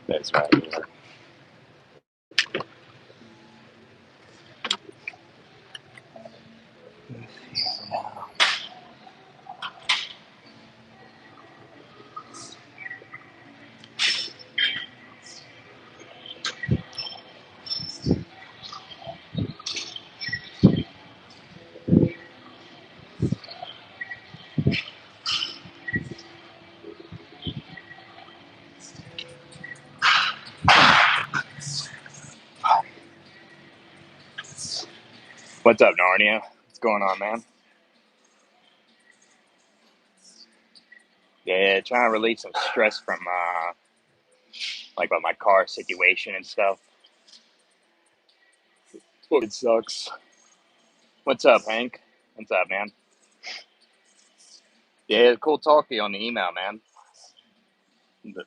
This right here. What's up, Narnia? What's going on, man? Yeah, trying to relieve some stress from like about my car situation and stuff. It sucks. What's up, Hank? What's up, man? Yeah, cool talk to you on the email, man.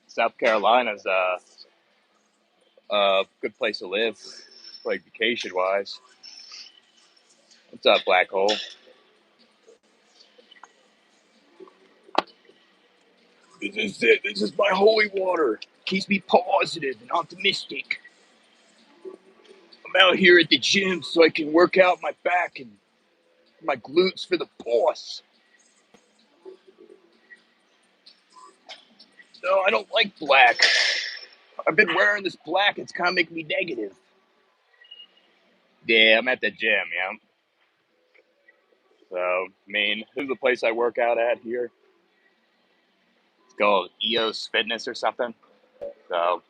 South Carolina's a good place to live, like vacation wise. What's up, Black Hole? This is it. This is my holy water. Keeps me positive and optimistic. I'm out here at the gym so I can work out my back and my glutes for the boss. No, I don't like black. I've been wearing this black. It's kind of making me negative. Yeah, I'm at the gym, yeah. So, I mean, this is the place I work out at here. It's called EOS Fitness or something. So,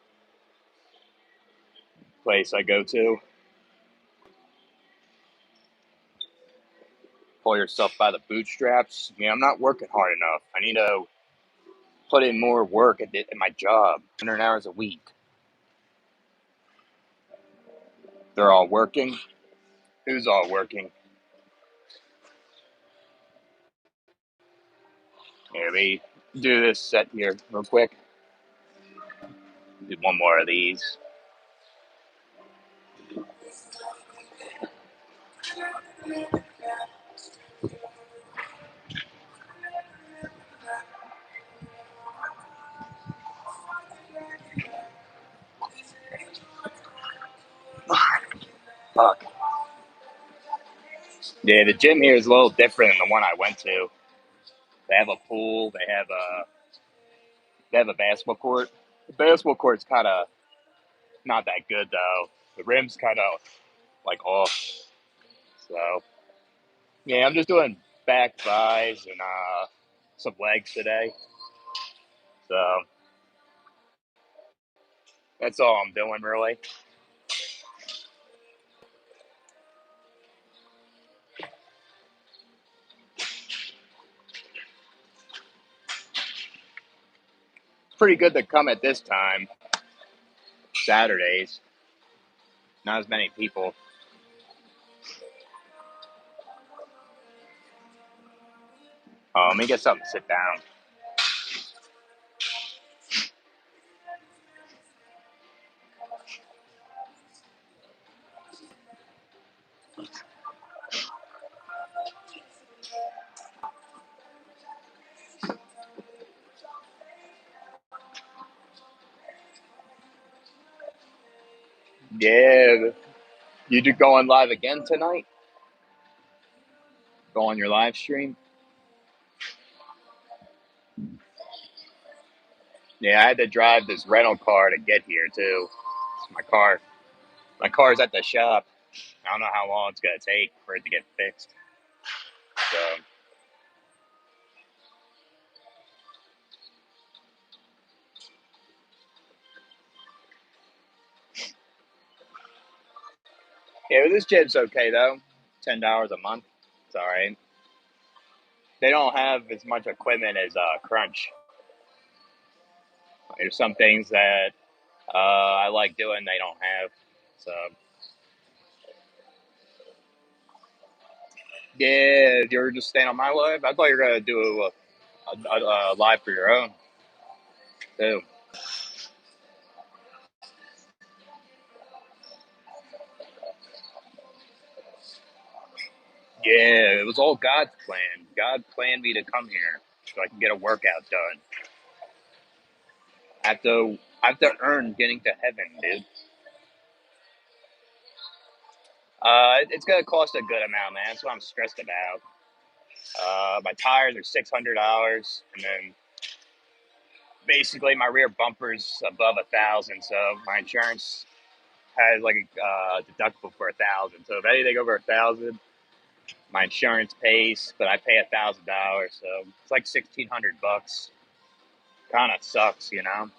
place I go to. Pull yourself by the bootstraps. I'm not working hard enough. I need to put in more work at my job. 100 hours a week. They're all working. Who's all working? Here, let me do this set here real quick. Do one more of these. Fuck. Yeah, the gym here is a little different than the one I went to. They have a pool. They have a basketball court. The basketball court's kind of not that good though. The rim's kind of like off. So yeah, I'm just doing back, thighs, and some legs today. So that's all I'm doing really. It's pretty good to come at this time, Saturdays. Not as many people. Let me get something to sit down. Yeah, you do going live again tonight? Go on your live stream? Yeah, I had to drive this rental car to get here too. My car's at the shop. I don't know how long it's gonna take for it to get fixed. So yeah, this gym's okay though. $10 a month. It's all right. They don't have as much equipment as Crunch. There's some things that I like doing they don't have. So yeah, you're just staying on my live. I thought you were gonna do a live for your own too. Yeah, it was all God's plan. God planned me to come here so I can get a workout done. I have to I have to earn getting to heaven, dude. It's gonna cost a good amount, man. That's what I'm stressed about. My tires are $600, and then basically my rear bumper's above 1,000. So my insurance has like a deductible for 1,000. So if anything over 1,000, my insurance pays, but I pay $1,000. So it's like $1,600. Kind of sucks, you know.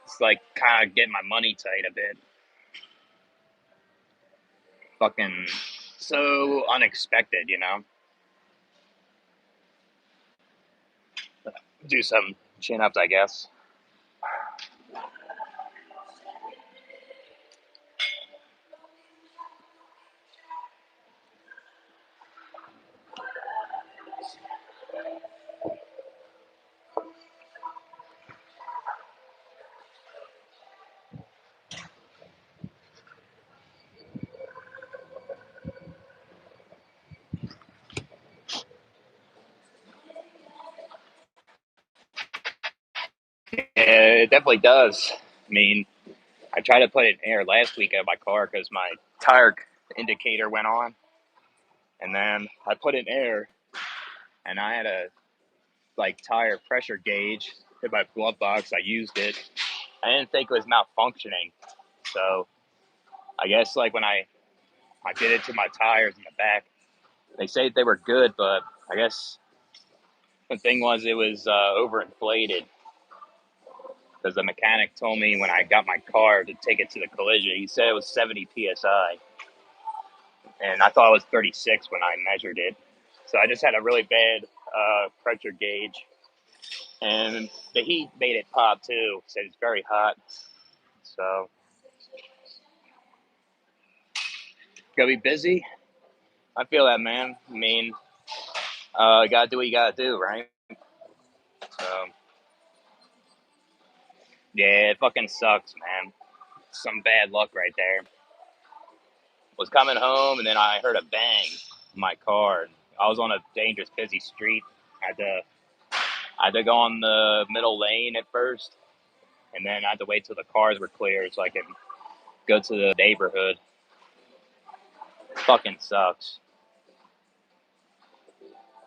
It's like kind of getting my money tight a bit. Fucking so unexpected, you know. Do some chin ups, I guess. It definitely does. I mean, I tried to put it in air last week at my car because my tire indicator went on, and then I put it in air, and I had a like tire pressure gauge in my glove box. I used it. I didn't think it was malfunctioning, so I guess like when I did it to my tires in the back, they say they were good, but I guess the thing was it was overinflated because the mechanic told me when I got my car to take it to the collision, he said it was 70 psi, and I thought it was 36 when I measured it. So I just had a really bad pressure gauge, and the heat made it pop too. Said it's very hot, so gonna be busy. I feel that, man. I mean, you gotta do what you gotta do, right? So yeah, it fucking sucks, man. Some bad luck right there. Was coming home, and then I heard a bang in my car. I was on a dangerous, busy street. I had to I had to go on the middle lane at first, and then I had to wait till the cars were clear so I could go to the neighborhood. Fucking sucks.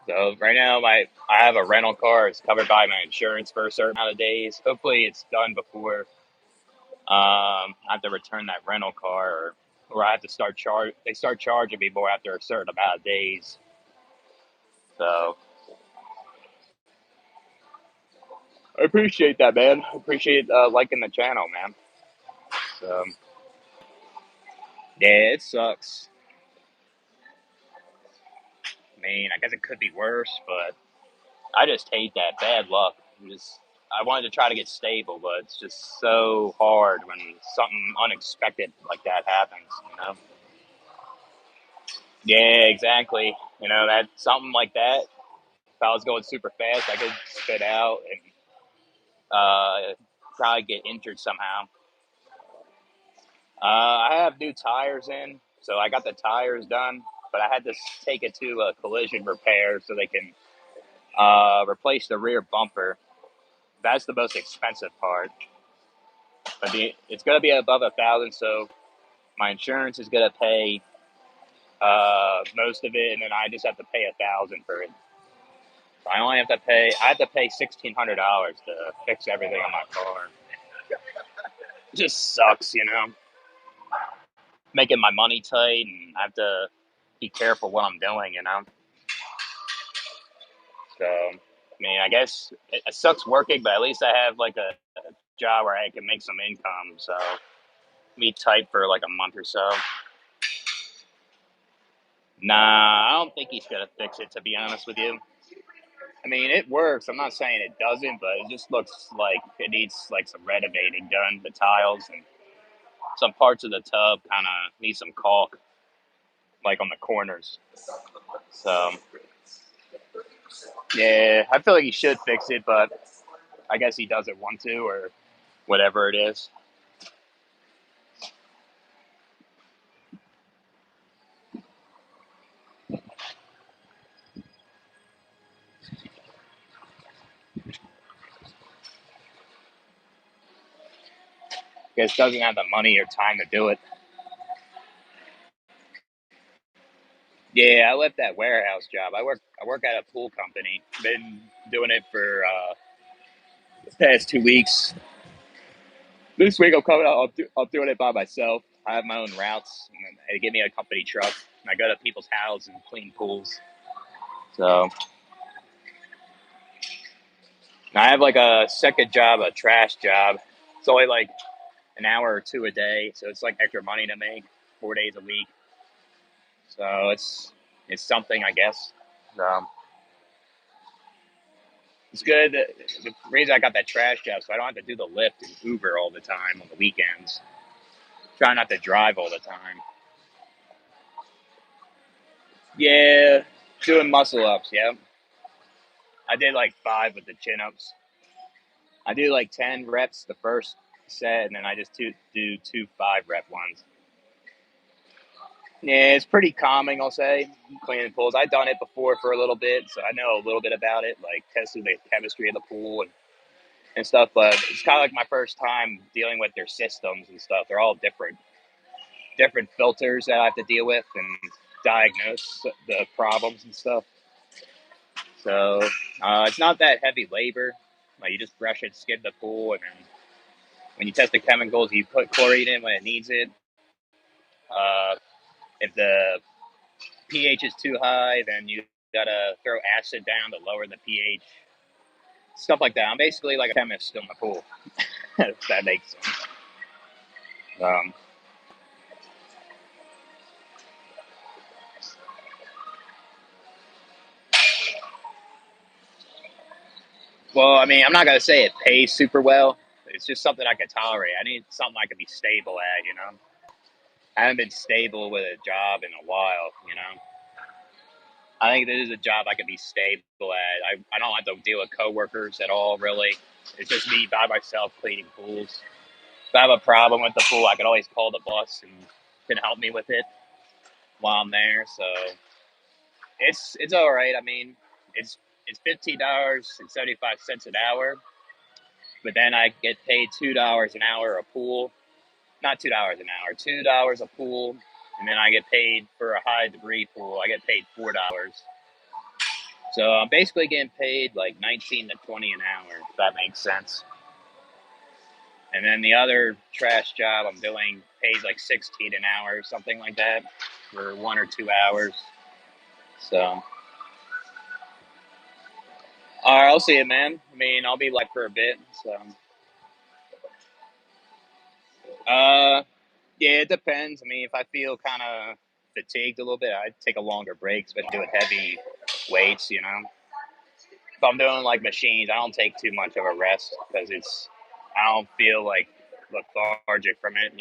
So right now, I have a rental car. It's covered by my insurance for a certain amount of days. Hopefully, it's done before I have to return that rental car, or I have to start charge. They start charging me more after a certain amount of days. So I appreciate that, man. I appreciate liking the channel, man. So yeah, it sucks. I mean, I guess it could be worse, but I just hate that bad luck. I wanted to try to get stable, but it's just so hard when something unexpected like that happens. You know? Yeah, exactly. You know that something like that. If I was going super fast, I could spit out and probably get injured somehow. I have new tires in, so I got the tires done, but I had to take it to a collision repair so they can replace the rear bumper. That's the most expensive part. But it's going to be above 1,000, so my insurance is going to pay most of it, and then I just have to pay 1,000 for it. So I only have to pay. I have to pay $1,600 to fix everything on my car. It just sucks, you know. Making my money tight, and I have to be careful what I'm doing, you know. So I mean, I guess it sucks working, but at least I have like a job where I can make some income. So be tight for like a month or so. Nah, I don't think he's gonna fix it. To be honest with you, I mean it works. I'm not saying it doesn't, but it just looks like it needs like some renovating done. The tiles and some parts of the tub kind of need some caulk, like on the corners. So yeah, I feel like he should fix it, but I guess he doesn't want to or whatever it is. guess doesn't have the money or time to do it. Yeah, I left that warehouse job. I work at a pool company. Been doing it for the past 2 weeks. This week I'm coming out. I'm doing it by myself. I have my own routes. And they give me a company truck. And I go to people's houses and clean pools. So I have like a second job, a trash job. It's only like an hour or two a day, so it's like extra money to make 4 days a week. So it's something, I guess. It's good. The reason I got that trash job, so I don't have to do the Lyft and Uber all the time on the weekends. Try not to drive all the time. Yeah, doing muscle ups. Yeah, I did like 5 with the chin ups. I do like 10 reps the first set, and then I just do two 5 rep ones. Yeah, it's pretty calming, I'll say. Cleaning pools. I've done it before for a little bit, so I know a little bit about it, like testing the chemistry of the pool and stuff. But it's kind of like my first time dealing with their systems and stuff. They're all different filters that I have to deal with and diagnose the problems and stuff. So it's not that heavy labor. Like you just brush it, skid the pool, and then when you test the chemicals, you put chlorine in when it needs it. Uh, if the pH is too high, then you gotta throw acid down to lower the pH. Stuff like that. I'm basically like a chemist in the pool, if that makes sense. Um, well, I mean, I'm not gonna say it pays super well. It's just something I can tolerate. I need something I can be stable at. I haven't been stable with a job in a while. I think this is a job I could be stable at. I don't have to deal with coworkers at all, really. It's just me by myself cleaning pools. If I have a problem with the pool, I can always call the boss and can help me with it while I'm there. So it's all right. I mean, it's $15.75 an hour, but then I get paid $2 an hour a pool. Not $2 an hour, $2 a pool, and then I get paid for a high degree pool. I get paid $4. So I'm basically getting paid like 19 to 20 an hour, if that makes sense. And then the other trash job I'm doing pays like 16 an hour, something like that, for 1 or 2 hours. So, all right, I'll see you, man. I mean, I'll be like for a bit. So, uh, yeah, it depends. I mean, if I feel kind of fatigued a little bit, I'd take a longer break, especially doing heavy weights. If I'm doing like machines, I don't take too much of a rest because I don't feel like lethargic from it.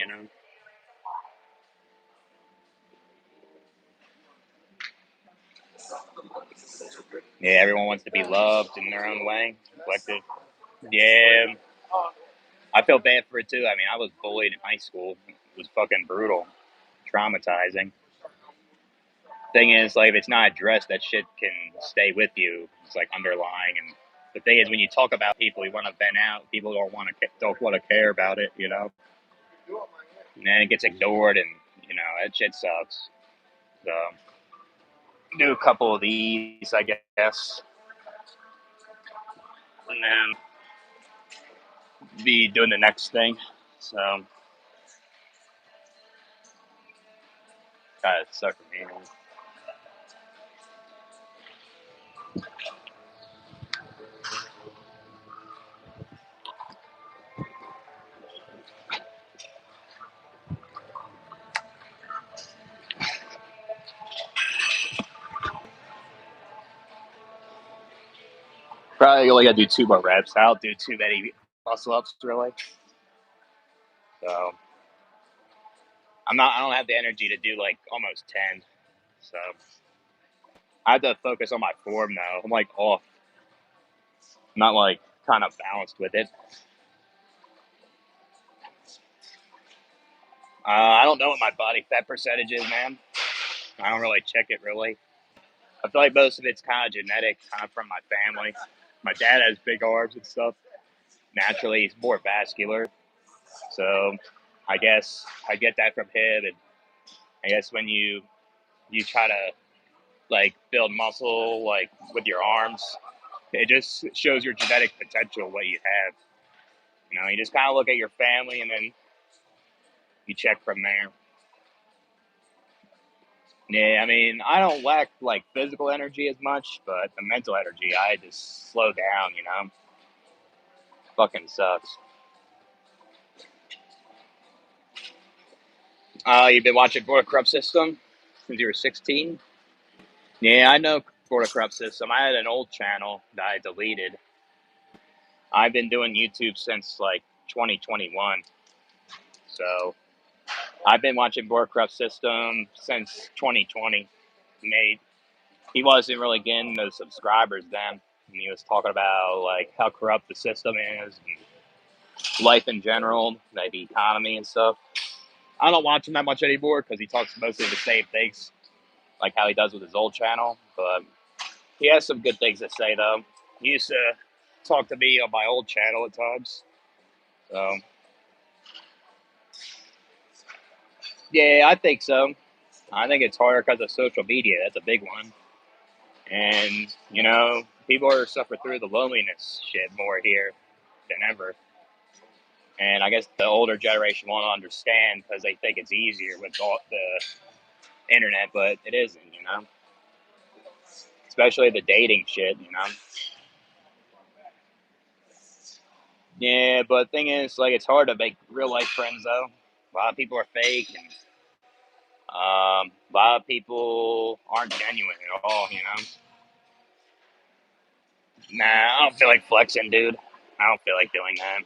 Yeah, everyone wants to be loved in their own way, collective. Yeah, I feel bad for it too. I mean, I was bullied in high school. It was fucking brutal, traumatizing. Thing is, like, if it's not addressed, that shit can stay with you. It's like underlying. And the thing is, when you talk about people, you want to vent out. People don't want to care about it. And then it gets ignored, and that shit sucks. So do a couple of these, I guess, and then be doing the next thing. So kind of suck for me. Probably only gotta do 2 more reps. I don't do too many muscle ups really. So I don't have the energy to do like almost 10. So I have to focus on my form now. I'm like off, not like kind of balanced with it. I don't know what my body fat percentage is, man. I don't really check it really. I feel like most of it's kind of genetic, kind of from my family. My dad has big arms and stuff. Naturally, he's more vascular. So I guess I get that from him, and I guess when you try to like build muscle like with your arms, it just shows your genetic potential what you have. You just kind of look at your family and then you check from there. Yeah, I mean, I don't lack like physical energy as much, but the mental energy, I just slow down. Fucking sucks. You've been watching Border Corrupt System since you were 16? Yeah, I know Border Corrupt System. I had an old channel that I deleted. I've been doing YouTube since like 2021. So I've been watching Border Corrupt System since 2020. Made He wasn't really getting those subscribers then. And he was talking about like how corrupt the system is, and life in general, like the economy and stuff. I don't watch him that much anymore because he talks mostly the same things, like how he does with his old channel. But he has some good things to say, though. He used to talk to me on my old channel at times. So, yeah, I think so. I think it's harder because of social media. That's a big one. And, people are suffering through the loneliness shit more here than ever. And I guess the older generation won't understand because they think it's easier with all the internet, but it isn't. Especially the dating shit. Yeah, but the thing is, like, it's hard to make real life friends though. A lot of people are fake, and a lot of people aren't genuine at all. Nah, I don't feel like flexing, dude. I don't feel like doing that.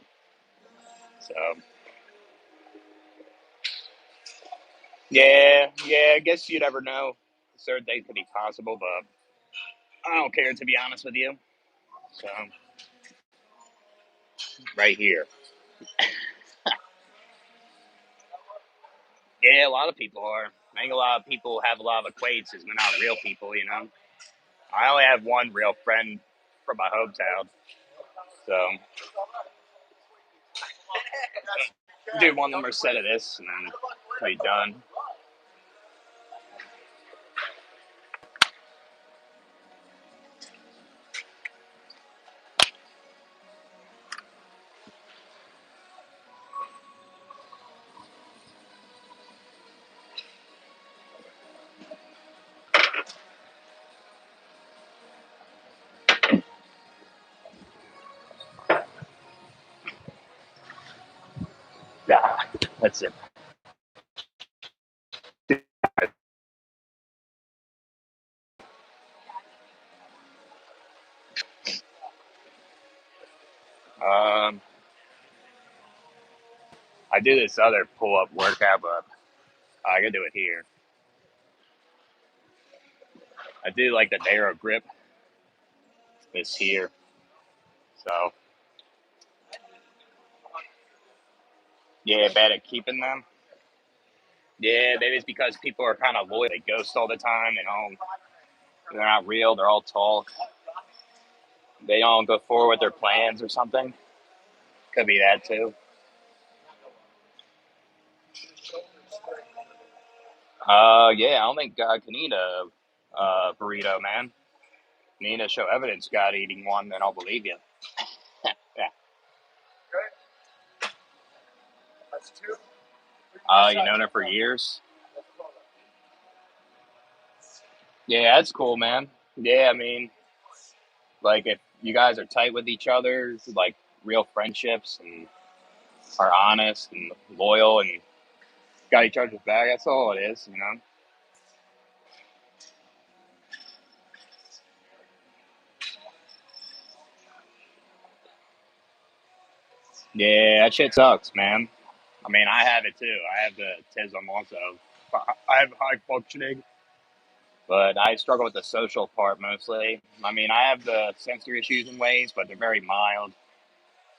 So yeah, I guess you never know. Certain things could be possible, but I don't care to be honest with you. So right here. Yeah, a lot of people are. I think a lot of people have a lot of acquaintances, but not real people. I only have one real friend from my hometown. So, do one more set of this, and then be done. Yeah, that's it. Um, I do this other pull up workout, but I can do it here. I do like the narrow grip this here. So, yeah, bad at keeping them. Yeah, maybe it's because people are kind of loyal. They ghost all the time and all. They're not real. They're all talk. They don't go forward with their plans or something. Could be that too. Yeah, I don't think God can eat a burrito, man. You need to show evidence God eating one, then I'll believe you. Yeah. You known her for years. Yeah, that's cool, man. Yeah, I mean, like if you guys are tight with each other, like real friendships, and are honest and loyal and got each other's back, that's all it is. Yeah, that shit sucks, man. I mean, I have it too. I have the autism also. I have high functioning, but I struggle with the social part mostly. I mean, I have the sensory issues in ways, but they're very mild.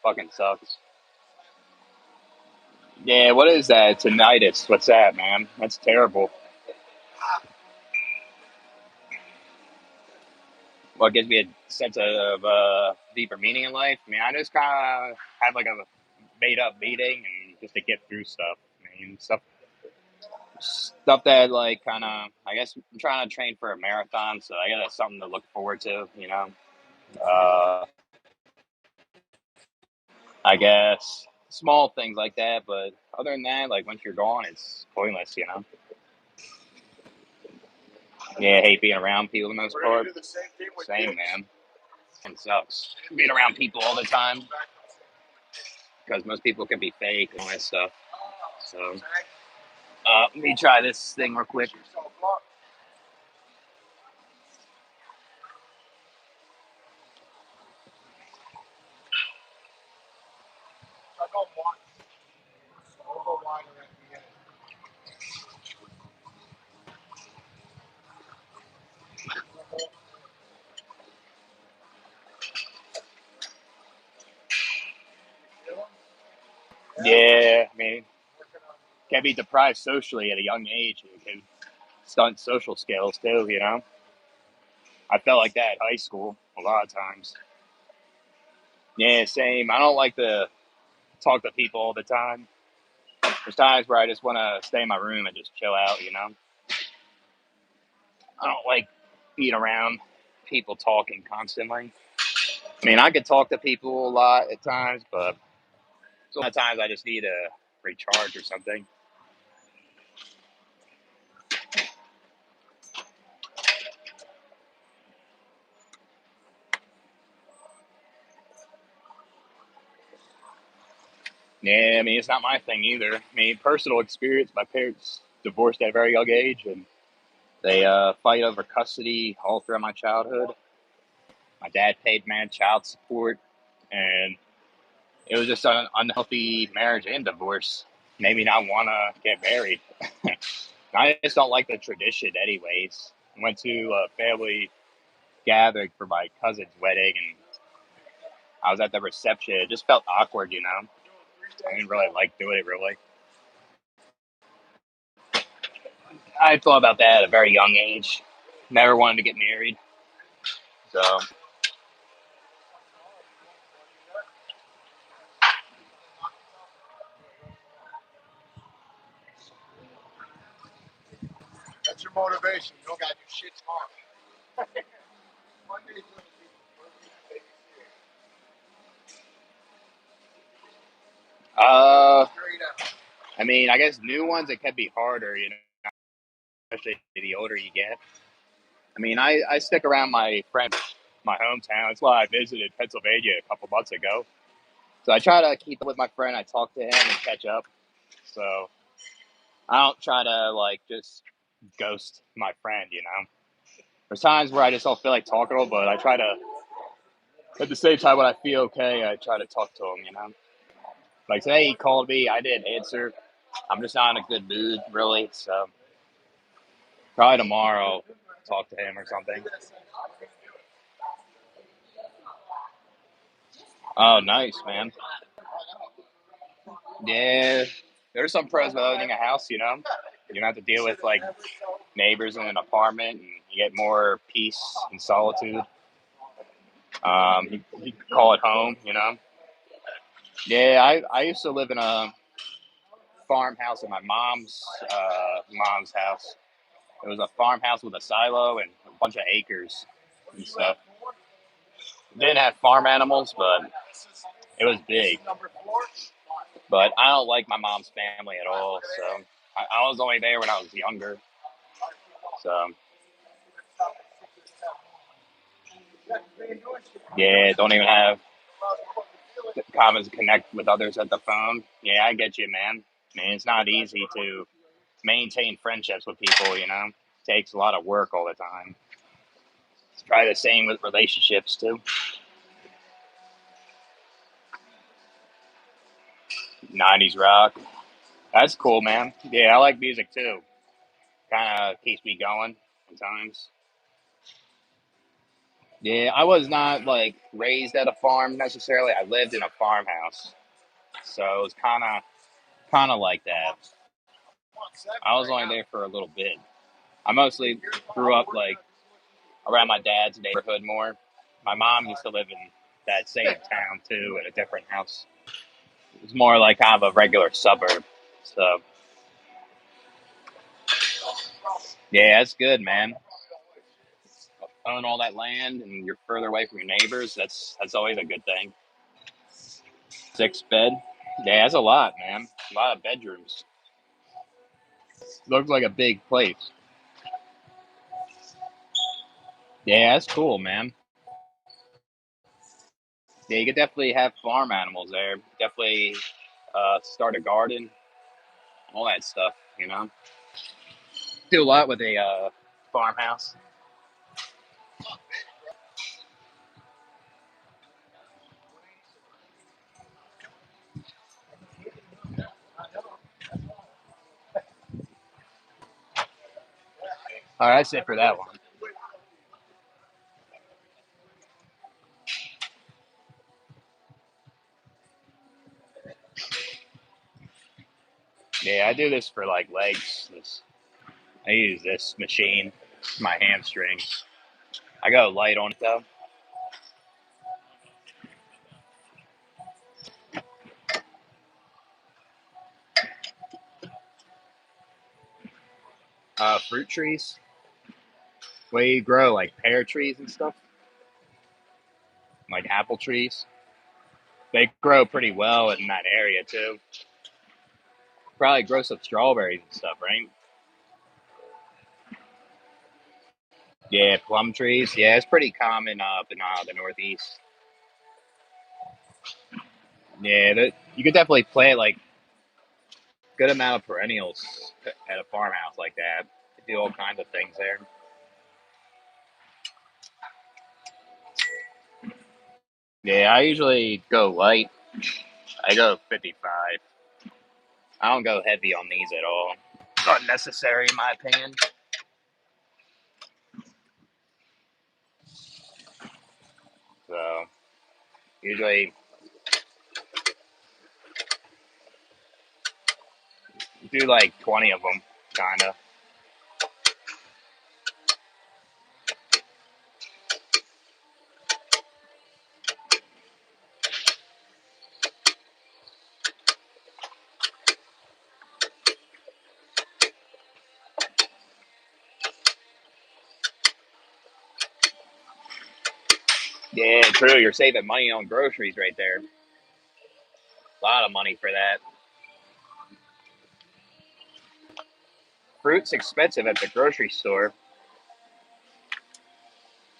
Fucking sucks. Yeah, what is that? Tinnitus. What's that, man? That's terrible. What gives me a sense of deeper meaning in life? I mean, I just kind of have like a made up meaning, just to get through stuff. I mean, stuff that like kind of. I guess I'm trying to train for a marathon, so I guess that's something to look forward to. Uh, I guess small things like that, but other than that, like once you're gone, it's pointless. Yeah, I hate being around people the most part. Same, man. It sucks being around people all the time because most people can be fake and all that stuff. So, let me try this thing real quick. Yeah, I mean, can be deprived socially at a young age. It can stunt social skills too. I felt like that in high school a lot of times. Yeah, same. I don't like to talk to people all the time. There's times where I just want to stay in my room and just chill out. I don't like being around people talking constantly. I mean, I could talk to people a lot at times, but sometimes I just need to recharge or something. Yeah, I mean, it's not my thing either. I mean, personal experience, my parents divorced at a very young age, and they fight over custody all throughout my childhood. My dad paid mad child support, and it was just an unhealthy marriage and divorce. Made me not want to get married. I just don't like the tradition, anyways. I went to a family gathering for my cousin's wedding, and I was at the reception. It just felt awkward. I didn't really like doing it, really. I thought about that at a very young age. Never wanted to get married. So, uh, I mean, I guess new ones, it can be harder, especially the older you get. I mean, I stick around my friends, my hometown. That's why I visited Pennsylvania a couple months ago. So I try to keep up with my friend. I talk to him and catch up. So I don't try to like just ghost my friend. There's times where I just don't feel like talking to him, but I try to. At the same time, when I feel okay, I try to talk to him. Like today, he called me. I didn't answer. I'm just not in a good mood, really. So probably tomorrow, talk to him or something. Oh, nice, man. Yeah, there's some pros about owning a house. You don't have to deal with like neighbors in an apartment, and you get more peace and solitude. You can call it home. Yeah, I used to live in a farmhouse at my mom's house. It was a farmhouse with a silo and a bunch of acres and stuff. It didn't have farm animals, but it was big. But I don't like my mom's family at all, so I was only there when I was younger. So yeah, don't even have common connect with others at the phone. Yeah, I get you, man. Man, it's not easy to maintain friendships with people. It takes a lot of work all the time. Try the same with relationships too. 90s rock. That's cool, man. Yeah, I like music too. Kind of keeps me going sometimes. Yeah, I was not like raised at a farm necessarily. I lived in a farmhouse, so it was kind of like that. I was only there for a little bit. I mostly grew up like around my dad's neighborhood more. My mom used to live in that same town too, in a different house. It's more like kind of a regular suburb. So yeah, it's good, man. Own all that land and you're further away from your neighbors. That's always a good thing. 6 bed. Yeah, that's a lot, man. A lot of bedrooms. Looks like a big place. Yeah, that's cool, man. Yeah, you could definitely have farm animals there. Definitely start a garden, all that stuff. You know, do a lot with a farmhouse. All right, that's it for that one. Yeah, I do this for like legs. I use this machine, my hamstrings. I go light on it though. Fruit trees, where you grow like pear trees and stuff, like apple trees. They grow pretty well in that area too. Probably grow some strawberries and stuff, right? Yeah, plum trees. Yeah, it's pretty common up in the Northeast. Yeah, you could definitely plant like good amount of perennials at a farmhouse like that. They do all kinds of things there. Yeah, I usually go light. I go 55. I don't go heavy on these at all. Unnecessary, in my opinion. So usually do like 20 of them, kind of. Yeah, true. You're saving money on groceries right there. A lot of money for that. Fruit's expensive at the grocery store.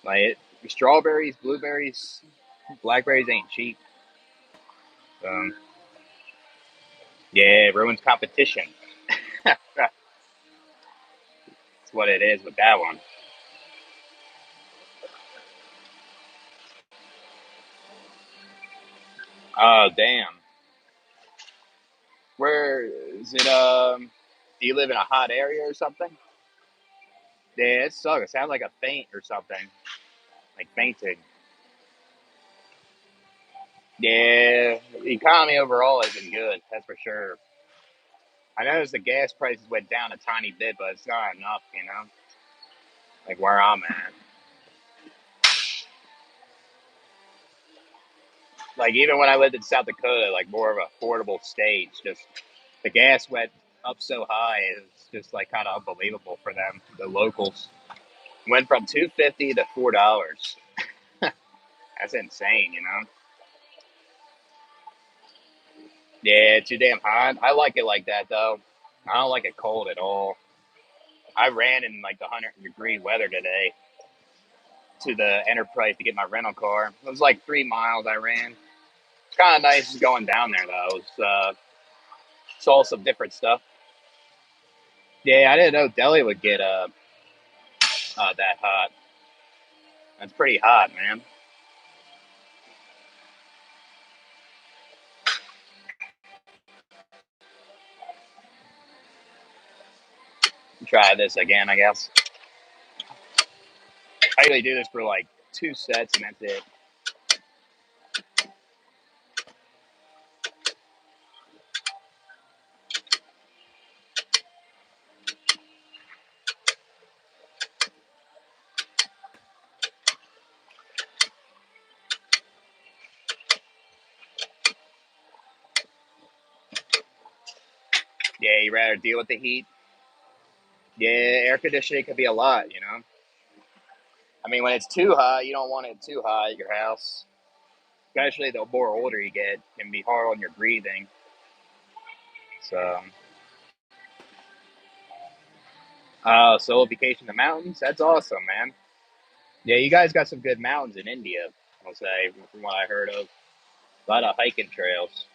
Like strawberries, blueberries, blackberries ain't cheap. Um, yeah, it ruins competition. That's what it is with that one. Oh damn. Where is it? Do you live in a hot area or something? Yeah, it sucks. It sounds like a faint or something, like fainting. Yeah, the economy overall isn't good. That's for sure. I noticed the gas prices went down a tiny bit, but it's not enough. You know, like where I'm at. Like even when I lived in South Dakota, like more of an affordable state, just the gas went up so high. It's just like kind of unbelievable for them. The locals went from 250 to $4. That's insane. You know. Yeah, too damn hot. I like it like that though. I don't like it cold at all. I ran in like the 100-degree weather today to the Enterprise to get my rental car. It was like 3 miles I ran. It's kind of nice going down there though. Saw some different stuff. Yeah, I didn't know Delhi would get that hot. That's pretty hot, man. Try this again, I guess. I usually do this for like 2 sets and that's it. Yeah, you rather deal with the heat. Yeah, air conditioning can be a lot, you know. I mean, when it's too hot, you don't want it too hot at your house. Especially the more older you get, it can be hard on your breathing. So, solo vacation in the mountains. That's awesome, man. Yeah, you guys got some good mountains in India. I'll say from what I heard of, a lot of hiking trails.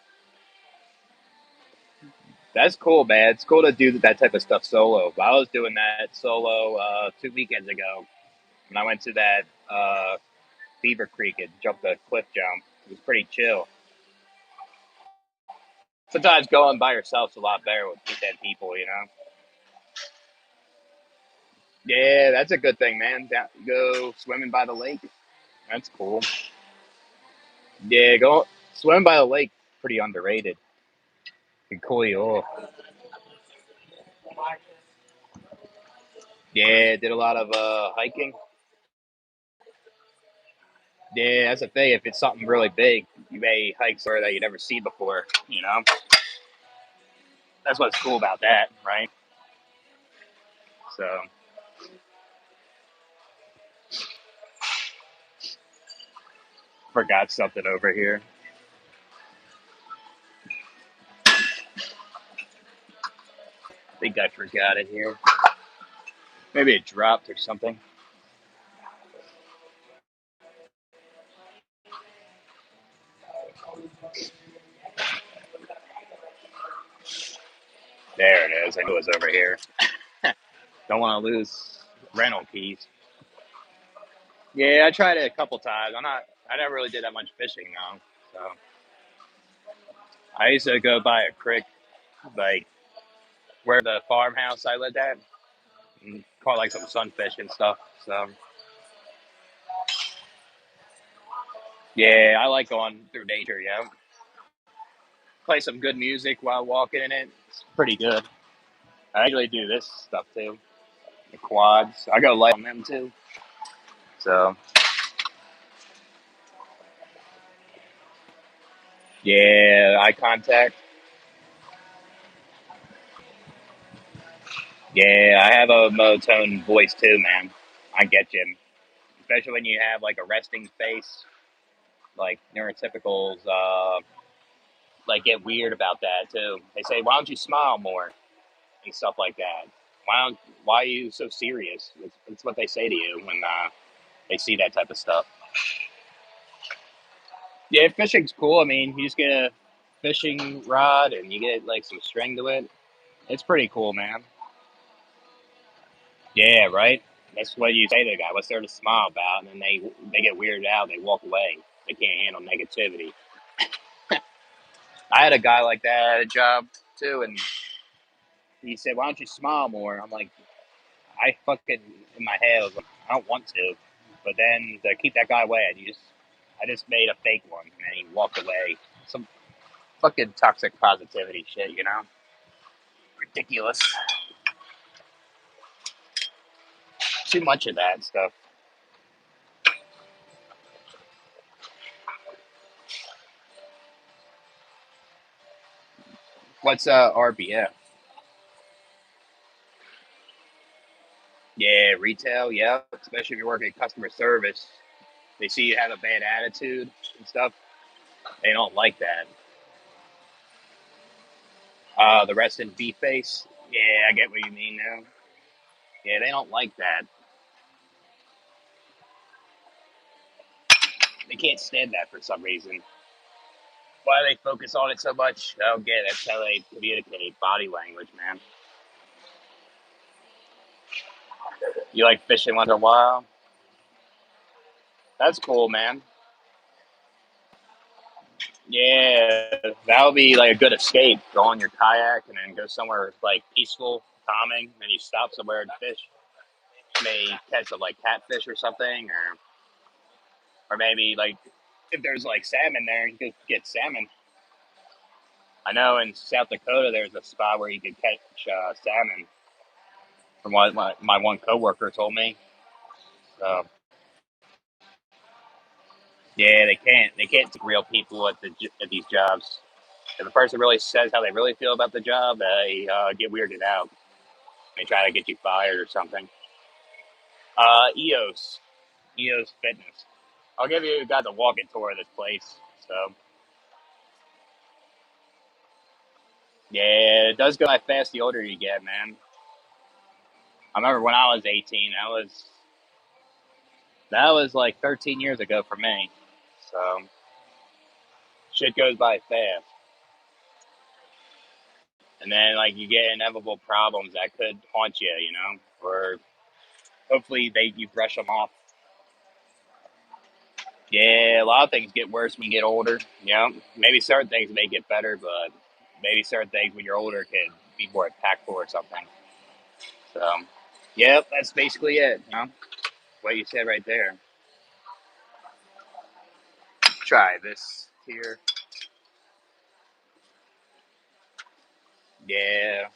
That's cool, man. It's cool to do that type of stuff solo. I was doing that solo 2 weekends ago when I went to that Beaver Creek and jumped a cliff jump. It was pretty chill. Sometimes going by yourself's a lot better with 10 people, you know. Yeah, that's a good thing, man. Go swimming by the lake. That's cool. Yeah, go swimming by the lake. Pretty underrated. Can cool you off. Yeah, did a lot of hiking. Yeah, that's the thing. If it's something really big, you may hike somewhere that you never seen before. You know, that's what's cool about that, right? So, forgot something over here. I think I forgot it here. Maybe it dropped or something. There it is. I knew it was over here. Don't want to lose rental keys. Yeah, I tried it a couple times. I'm not. I never really did that much fishing though. So I used to go by a creek, like where the farmhouse I lived at, and caught like some sunfish and stuff. So yeah, I like going through nature. Yeah, play some good music while walking in it. It's pretty good. I usually do this stuff too. The quads. I go light on them too. So yeah, eye contact. Yeah, I have a monotone voice too, man. I get you, especially when you have like a resting face. Like neurotypicals, like get weird about that too. They say, "Why don't you smile more?" and stuff like that. Why don't? Why are you so serious? It's what they say to you when they see that type of stuff. Yeah, fishing's cool. I mean, you just get a fishing rod and you get like some string to it. It's pretty cool, man. Yeah, right. That's what you say to the guy. What's there to smile about? And then they get weirded out. They walk away. They can't handle negativity. I had a guy like that at a job too, and he said, "Why don't you smile more?" I'm like, I fucking in my head I was like, I don't want to, but then to keep that guy away, I just made a fake one, and then he walked away. Some fucking toxic positivity shit, you know? Ridiculous. Too much of that stuff. What's RBF? Yeah, retail. Yeah, especially if you're working customer service, they see you have a bad attitude and stuff. They don't like that. The rest in beef face. Yeah, I get what you mean now. Yeah, they don't like that. They can't stand that for some reason. Why they focus on it so much? I don't get it. That's how they communicate body language, man. You like fishing once in a while? That's cool, man. Yeah, that would be like a good escape. Go on your kayak and then go somewhere like peaceful, calming, and you stop somewhere and fish. May catch a like catfish or something, or maybe like if there's like salmon there, you could get salmon. I know in South Dakota there's a spot where you could catch salmon. From what my one coworker told me. So yeah, they can't take real people at these jobs. If the person really says how they really feel about the job, they get weirded out. They try to get you fired or something. EOS Fitness. I'll give you guys a walking tour of this place. So yeah, it does go by fast the older you get, man. I remember when I was 18, that was like 13 years ago for me. So shit goes by fast. And then like you get inevitable problems that could haunt you, or hopefully you brush them off. Yeah, a lot of things get worse when you get older. Maybe certain things may get better, but maybe certain things when you're older can be more impactful or something. So, yep, that's basically it. What you said right there. Try this here. Yeah,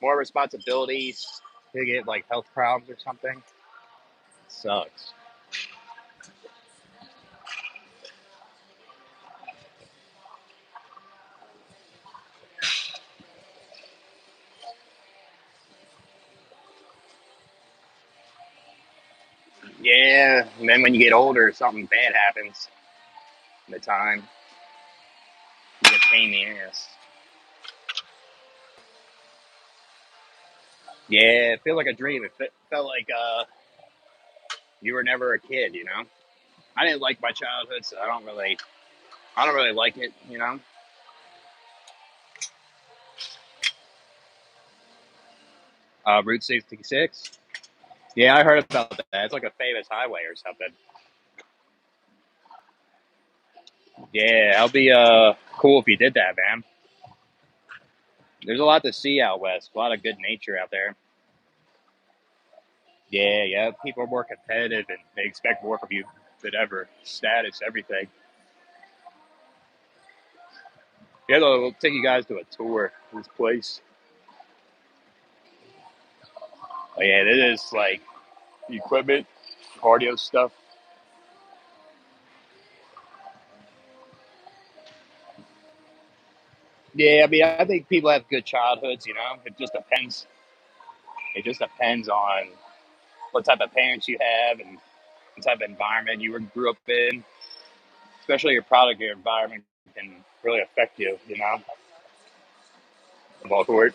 more responsibilities. You get like health problems or something. Sucks. Yeah, and then when you get older, something bad happens. At the time, you get a pain in the ass. Yeah, it feels like a dream. It felt like you were never a kid. I didn't like my childhood, so I don't really like it. Route 66. Yeah, I heard about that. It's like a famous highway or something. Yeah, that'll be cool if you did that, man. There's a lot to see out west. A lot of good nature out there. Yeah, yeah. People are more competitive and they expect more from you than ever. Status, everything. Yeah, they'll take you guys to a tour of this place. Oh, yeah, it is like equipment, cardio stuff. Yeah, I mean, I think people have good childhoods. It just depends. It just depends on what type of parents you have and what type of environment you grew up in. Especially your product, your environment can really affect you. Ball court.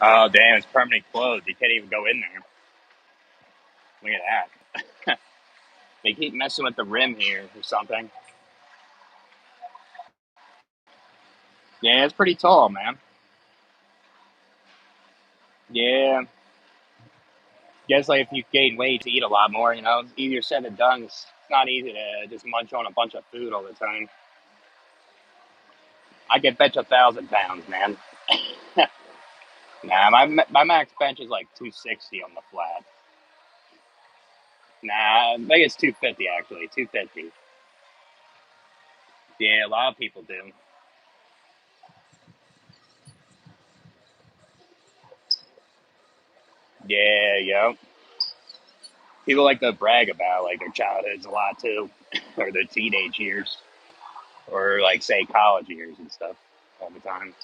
Oh, damn, it's permanently closed. You can't even go in there. Look at that. They keep messing with the rim here or something. Yeah, it's pretty tall, man. Yeah. Guess like if you gain weight to eat a lot more, it's easier said than done. It's not easy to just munch on a bunch of food all the time. I could bench 1,000 pounds, man. Nah, my max bench is like 260 on the flat. Nah, I think it's 250 actually. 250. Yeah, a lot of people do. Yeah, yeah. People like to brag about like their childhoods a lot too, or their teenage years, or like say college years and stuff all the time.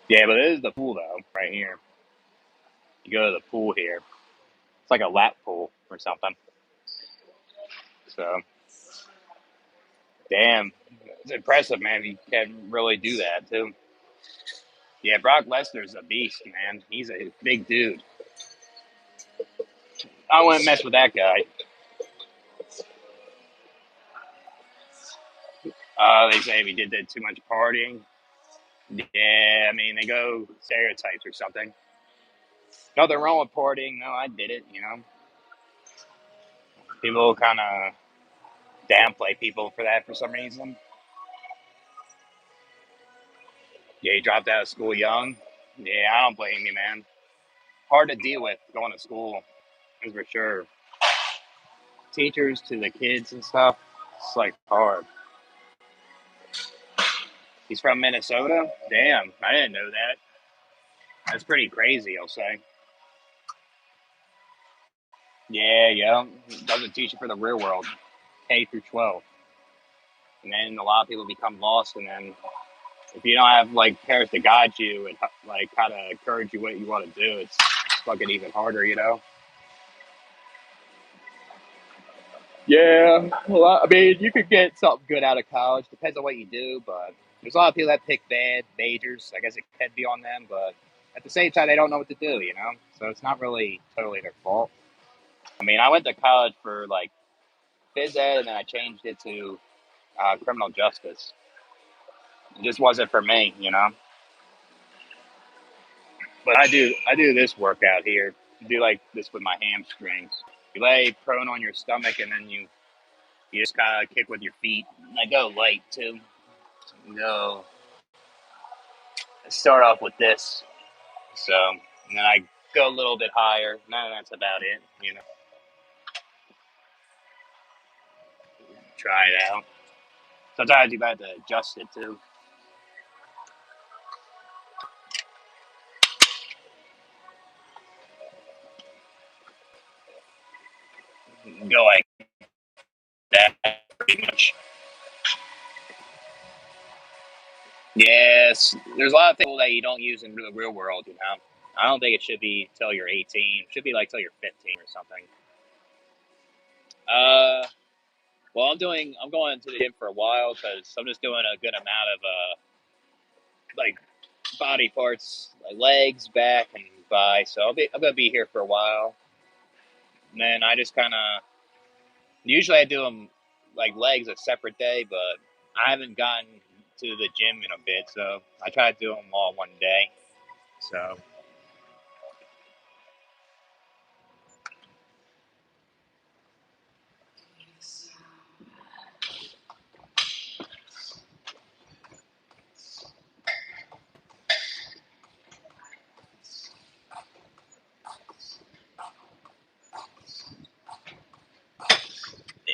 Yeah, but it is the pool though, right here. You go to the pool here. It's like a lap pool or something. So, damn, it's impressive, man. You can really do that too. Yeah, Brock Lesnar's a beast, man. He's a big dude. I wouldn't mess with that guy. They say if he did too much partying. Yeah, I mean they go stereotypes or something. Nothing wrong with partying. No, I did it. People kind of downplay people for that for some reason. Yeah, he dropped out of school young. Yeah, I don't blame you, man. Hard to deal with going to school, that's for sure. Teachers to the kids and stuff, it's like hard. He's from Minnesota? Damn, I didn't know that. That's pretty crazy, I'll say. Yeah, yeah. It doesn't teach you for the real world, K through 12. And then a lot of people become lost. And then if you don't have like parents to guide you and like kind of encourage you what you want to do, it's fucking even harder, you know? Yeah, well, I mean, you could get something good out of college. Depends on what you do, but there's a lot of people that pick bad majors. I guess it can be on them, but at the same time, they don't know what to do, you know? So it's not really totally their fault. I mean, I went to college for like phys ed, and then I changed it to criminal justice. It just wasn't for me, you know? But I do this workout here. I do like this with my hamstrings. You lay prone on your stomach, and then you just kind of kick with your feet. And I go light too. No, I start off with this. So, and then I go a little bit higher. No, that's about it. You know, try it out. Sometimes you have to adjust it too. Go like that, pretty much. Yes, there's a lot of things that you don't use in the real world. You know, I don't think it should be till you're 18. It should be like till you're 15 or something. Uh, well, I'm going to the gym for a while because I'm just doing a good amount of like body parts, like legs, back, and by. So I'm gonna be here for a while. And then I just kind of usually I do them like legs a separate day, but I haven't gotten to the gym in a bit, so I try to do them all one day. So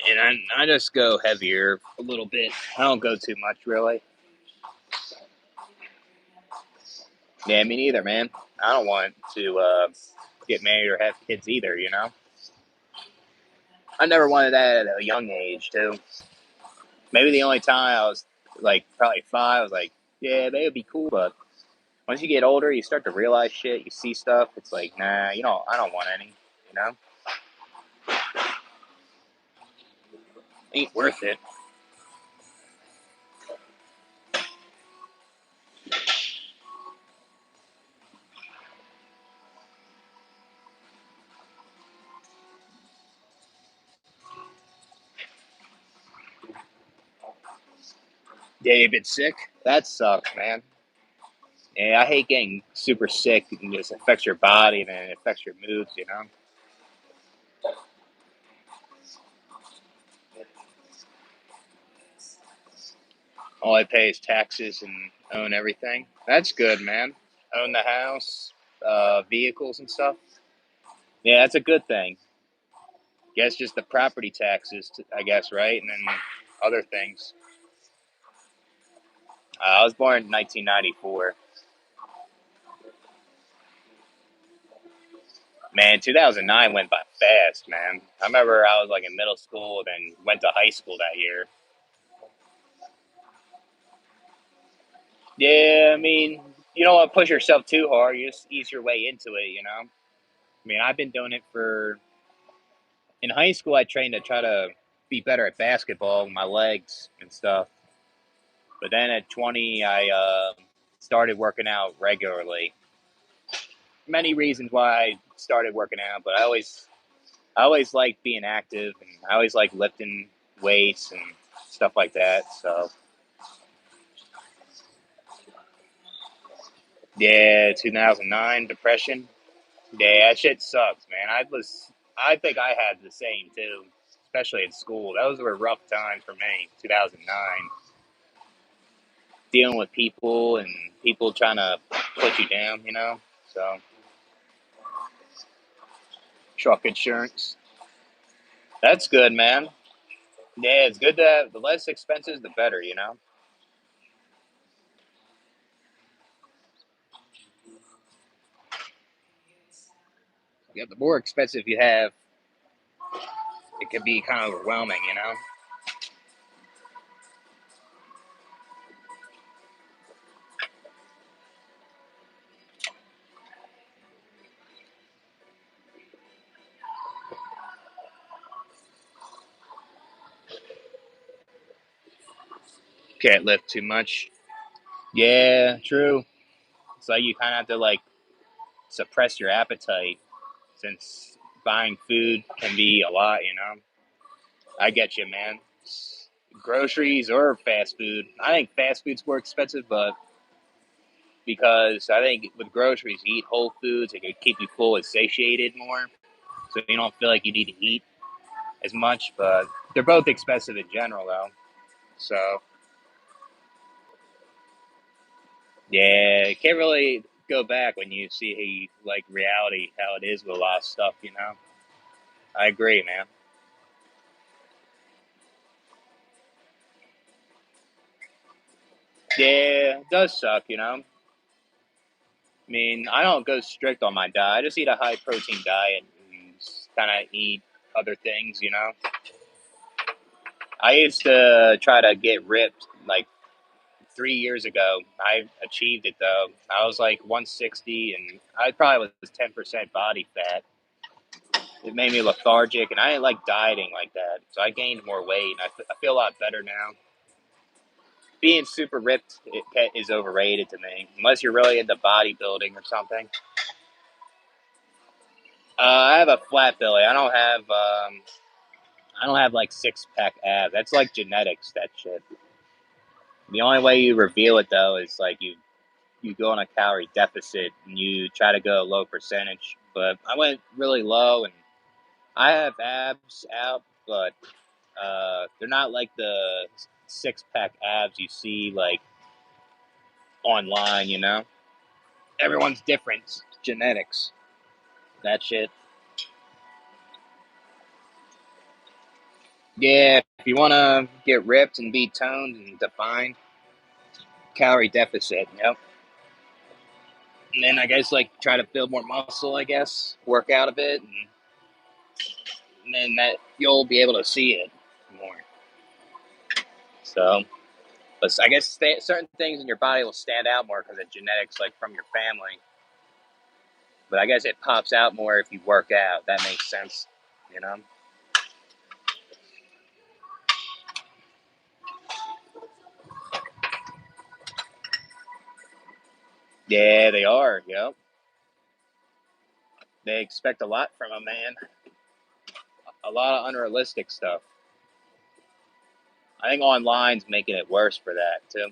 and I just go heavier a little bit. I don't go too much really. Yeah, me neither, man. I don't want to get married or have kids either. You know, I never wanted that at a young age too. Maybe the only time I was like probably five, I was like, yeah, they would be cool. But once you get older, you start to realize shit. You see stuff. It's like, nah, you know, I don't want any. You know, ain't worth it. Yeah, you been sick? That sucks, man. Yeah, I hate getting super sick. It just affects your body and then it affects your moods. You know. All I pay is taxes and own everything. That's good, man. Own the house, vehicles and stuff. Yeah, that's a good thing. Guess just the property taxes, I guess, right? And then other things. I was born in 1994. Man, 2009 went by fast, man. I remember I was like in middle school, then went to high school that year. Yeah, I mean, you don't want to push yourself too hard. You just ease your way into it, you know? I mean, I've been doing it for, in high school, I trained to try to be better at basketball, with my legs and stuff. But then at 20, I started working out regularly. Many reasons why I started working out, but I always liked being active, and I always liked lifting weights and stuff like that. So yeah, 2009 depression. Yeah, that shit sucks, man. I think I had the same too, especially in school. Those were rough times for me. 2009, dealing with people and people trying to put you down. You know, so truck insurance. That's good, man. Yeah, it's good to have, the less expenses, the better. You know. Yeah, the more expensive you have, it can be kind of overwhelming, you know? Can't lift too much. Yeah, true. It's like you kind of have to like suppress your appetite since buying food can be a lot, you know? I get you, man. Groceries or fast food. I think fast food's more expensive, but because I think with groceries, you eat whole foods, it can keep you full and satiated more, so you don't feel like you need to eat as much. But they're both expensive in general, though. So yeah, you can't really go back when you see like reality how it is with a lot of stuff. You know, I agree, man. Yeah, it does suck. You know, I mean, I don't go strict on my diet. I just eat a high protein diet and kind of eat other things. You know, I used to try to get ripped like 3 years ago. I achieved it though. I was like 160, and I probably was 10% body fat. It made me lethargic, and I didn't like dieting like that. So I gained more weight, and I feel a lot better now. Being super ripped is overrated to me, unless you're really into bodybuilding or something. I have a flat belly. I don't have like six pack abs. That's like genetics. That shit. The only way you reveal it though is like you go on a calorie deficit and you try to go low percentage. But I went really low, and I have abs out, but they're not like the six pack abs you see like online. You know, everyone's different. Genetics. That shit. Yeah, if you want to get ripped and be toned and defined, calorie deficit. Yep. And then I guess like try to build more muscle. I guess work out a bit, and then that you'll be able to see it more. So, but I guess certain things in your body will stand out more because of genetics, like from your family. But I guess it pops out more if you work out. That makes sense, you know? Yeah, they are. Yep. They expect a lot from a man. A lot of unrealistic stuff. I think online's making it worse for that too.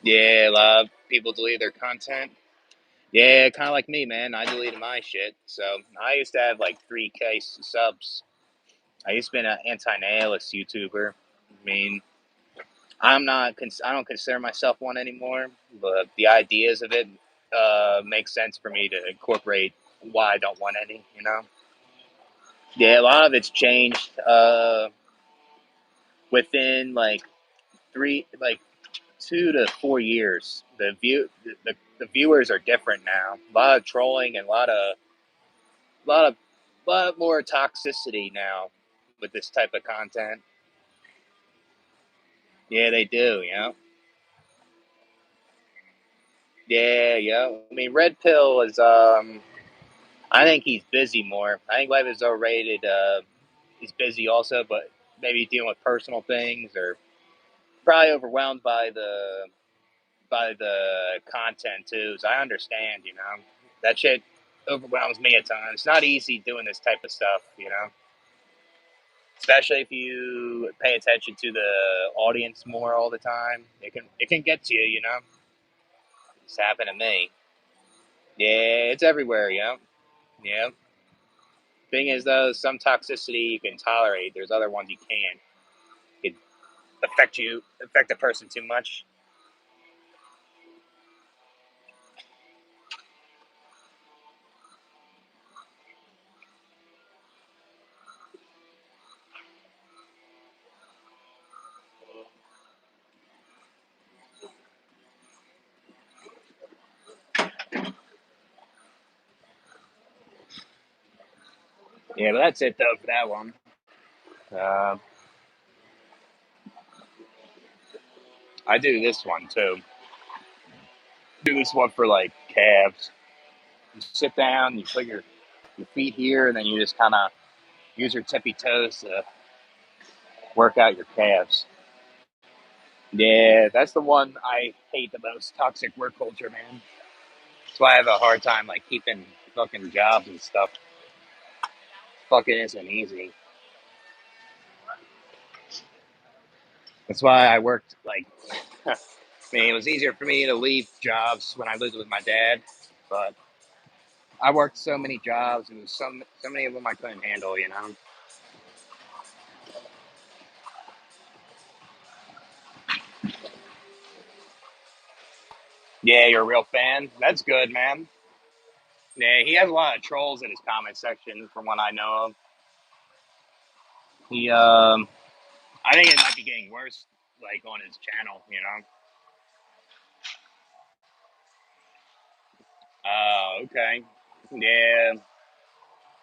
Yeah, a lot of people delete their content. Yeah, kind of like me, man. I deleted my shit. So I used to have like 3K subs. I used to be an anti-nihilist YouTuber. I mean, I don't consider myself one anymore, but the ideas of it make sense for me to incorporate why I don't want any. You know? Yeah, a lot of it's changed within like like 2 to 4 years. The viewers are different now. A lot of trolling and a lot of lot more toxicity now with this type of content. Yeah, they do. You know. Yeah, yeah. I mean, Red Pill is. I think he's busy more. I think Life is overrated. He's busy also, but maybe dealing with personal things or probably overwhelmed by the content too. So I understand. You know, that shit overwhelms me at times. It's not easy doing this type of stuff. You know, especially if you pay attention to the audience more all the time. It can get to you. You know, it's happened to me. Yeah, it's everywhere. Yeah, yeah. Thing is, though, some toxicity you can tolerate. There's other ones you can't. It affect a person too much. Yeah, but that's it though for that one. Uh, I do this one too. Do this one for like calves. You sit down, you put your feet here, and then you just kind of use your tippy toes to work out your calves. Yeah, that's the one I hate the most. Toxic work culture, man. That's why I have a hard time like keeping fucking jobs and stuff. Fucking isn't easy. That's why I worked like. I mean, it was easier for me to leave jobs when I lived with my dad, but I worked so many jobs and so many of them I couldn't handle. You know. Yeah, you're a real fan. That's good, man. Yeah, he has a lot of trolls in his comment section, from what I know of. He, I think it might be getting worse, like on his channel. You know. Okay. Yeah,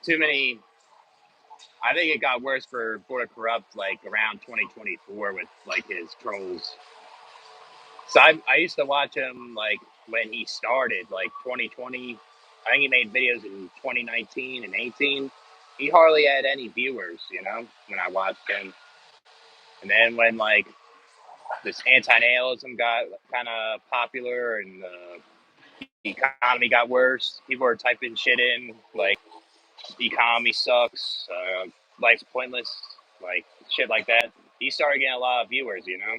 too many. I think it got worse for Border Corrupt like around 2024 with like his trolls. So I used to watch him like when he started, like 2020. I think he made videos in 2019 and 18. He hardly had any viewers, you know, when I watched him. And then when like this anti-nihilism got kind of popular and the economy got worse, people were typing shit in like the economy sucks, life's pointless, like shit like that. He started getting a lot of viewers, you know.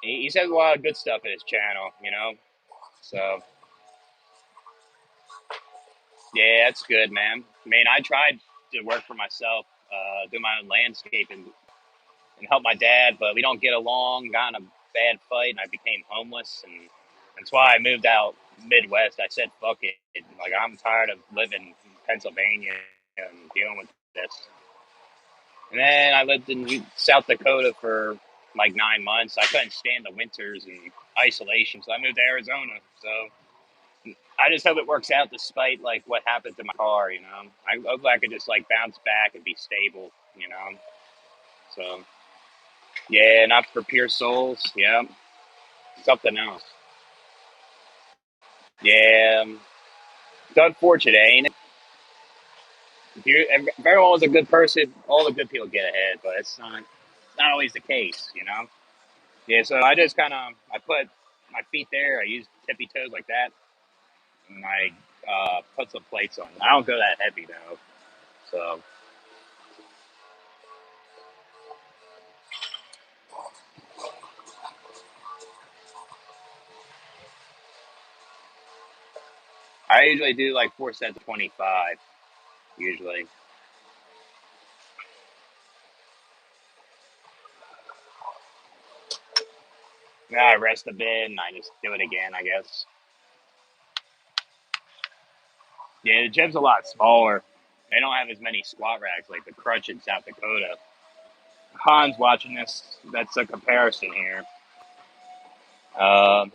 He says a lot of good stuff in his channel, you know. So yeah, that's good, man. I mean, I tried to work for myself, do my own landscaping and help my dad, but we don't get along. Got in a bad fight, and I became homeless, and that's why I moved out Midwest. I said, "Fuck it." Like I'm tired of living in Pennsylvania and dealing with this. And then I lived in South Dakota for like 9 months. I couldn't stand the winters and isolation, so I moved to Arizona. So I just hope it works out despite like what happened to my car. You know, I hope I could just like bounce back and be stable. You know, so yeah, not for pure souls. Yeah, something else. Yeah, it's unfortunate, ain't it? If everyone was a good person, all the good people get ahead, but it's not always the case. You know. Yeah, so I just kind of I put my feet there. I use tippy toes like that, and I put some plates on. I don't go that heavy though, so I usually do like 4 sets of 25. Usually, then I rest a bit and I just do it again. I guess. Yeah, the gym's a lot smaller. They don't have as many squat racks like the Crunch in South Dakota. Han's watching this. That's a comparison here. Um,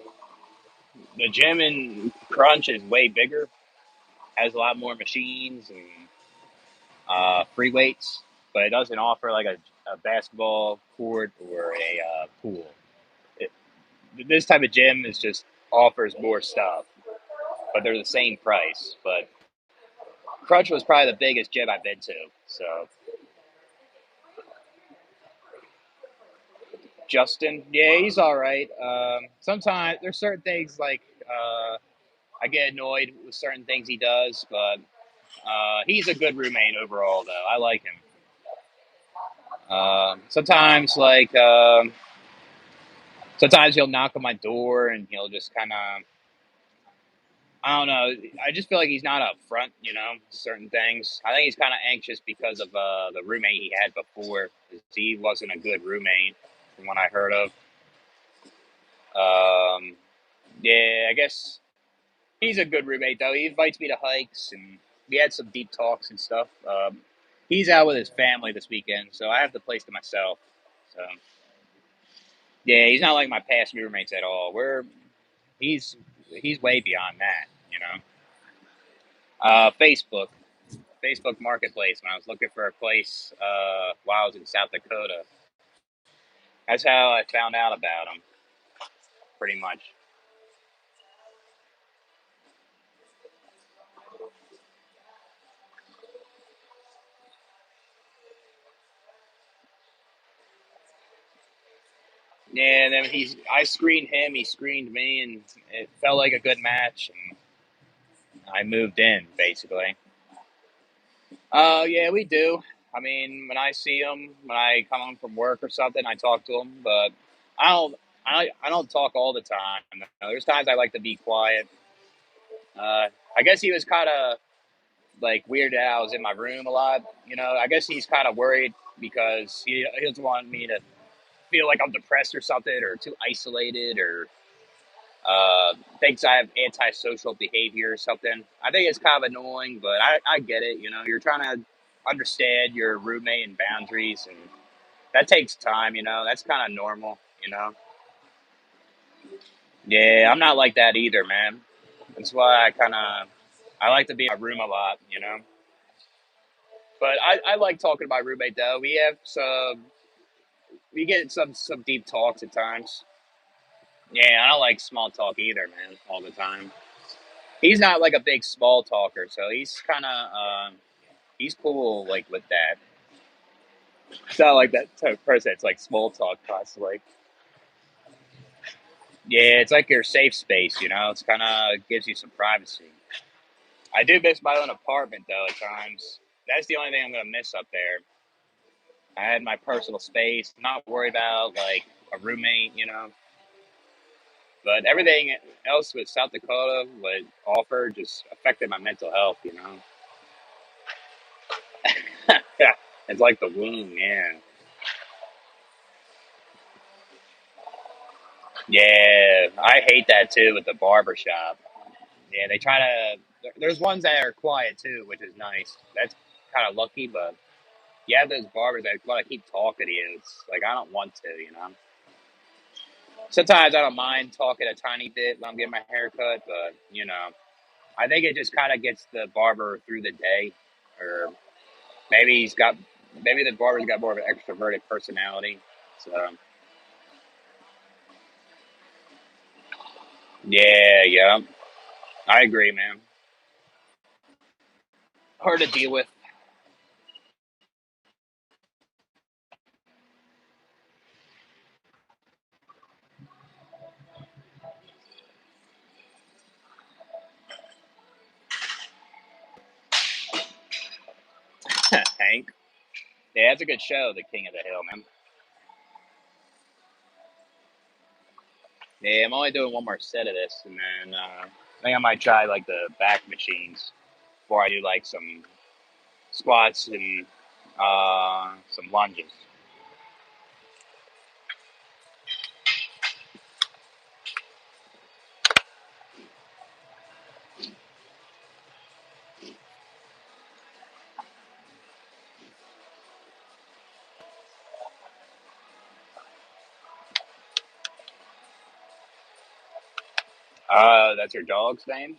the gym in Crunch is way bigger, has a lot more machines and free weights, but it doesn't offer like a basketball court or a pool. It, this type of gym is just offers more stuff, but they're the same price. But Crunch was probably the biggest gym I've been to. So Justin, yeah, he's all right. Sometimes there's certain things like I get annoyed with certain things he does, but he's a good roommate overall, though. I like him. Sometimes, sometimes he'll knock on my door and he'll just kind of, I don't know. I just feel like he's not upfront, you know, certain things. I think he's kind of anxious because of the roommate he had before. He wasn't a good roommate, from what I heard of. Um, yeah, I guess he's a good roommate though. He invites me to hikes, and we had some deep talks and stuff. He's out with his family this weekend, so I have the place to myself. So yeah, he's not like my past roommates at all. He's he's way beyond that, you know. Facebook. Facebook Marketplace when I was looking for a place while I was in South Dakota. That's how I found out about them, pretty much. Yeah, and then I screened him, he screened me, and it felt like a good match, and I moved in basically. Yeah, we do. I mean, when I see him, when I come home from work or something, I talk to him, but I don't. I don't talk all the time. There's times I like to be quiet. I guess he was kind of like weirded out. I was in my room a lot. I guess he's kind of worried because he doesn't want me to feel like I'm depressed or something, or too isolated, or thinks I have antisocial behavior or something. I think it's kind of annoying, but I get it. You're trying to understand your roommate and boundaries, and that takes time. That's kind of normal. Yeah, I'm not like that either, man. That's why I like to be in my room a lot. But I like talking to my roommate though. We get some deep talks at times. Yeah, I don't like small talk either, man. All the time. He's not like a big small talker, so he's cool like with that. It's not like that type of person. It's like small talk constantly. Yeah, it's like your safe space. It's kind of gives you some privacy. I do miss my own apartment though at times. That's the only thing I'm gonna miss up there. I had my personal space, not worried about like a roommate. But everything else with South Dakota would offer just affected my mental health. Yeah, it's like the womb, yeah. Yeah, I hate that too with the barber shop. Yeah, they try to. There's ones that are quiet too, which is nice. That's kind of lucky, but you have those barbers that want to keep talking to you. It's like I don't want to. Sometimes I don't mind talking a tiny bit when I'm getting my hair cut, but I think it just kind of gets the barber through the day, or maybe maybe the barber's got more of an extroverted personality. So yeah, yeah, I agree, man. Hard to deal with. Hank. Yeah, that's a good show, The King of the Hill, man. Yeah, I'm only doing one more set of this, and then I think I might try like the back machines before I do like some squats and some lunges. That's your dog's name?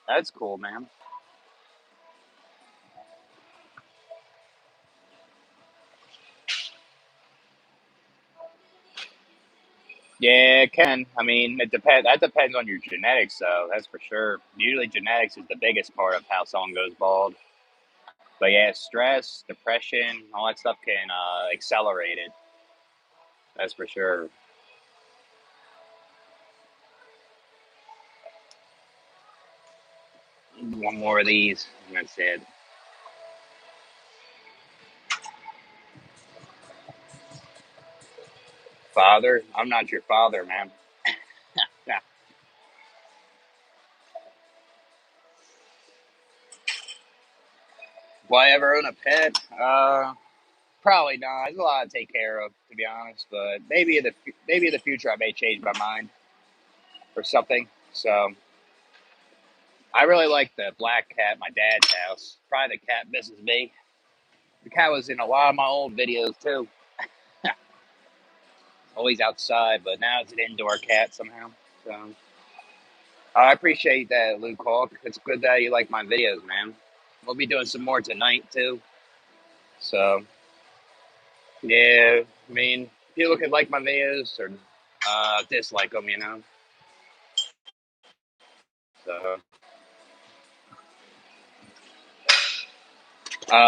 That's cool, man. Yeah, it can. I mean, it depends. That depends on your genetics, though. That's for sure. Usually, genetics is the biggest part of how someone goes bald. But yeah, stress, depression, all that stuff can accelerate it. That's for sure. One more of these, and that's it. Father, I'm not your father, man. Yeah. Will I ever own a pet? Probably not. There's a lot to take care of, to be honest. But maybe in the future I may change my mind or something. So I really like the black cat at my dad's house. Probably the cat misses me. The cat was in a lot of my old videos too. Always outside, but now it's an indoor cat somehow. So I appreciate that, Luke Hawk. It's good that you like my videos, man. We'll be doing some more tonight too. So yeah, I mean, people can like my videos or dislike them, you know. So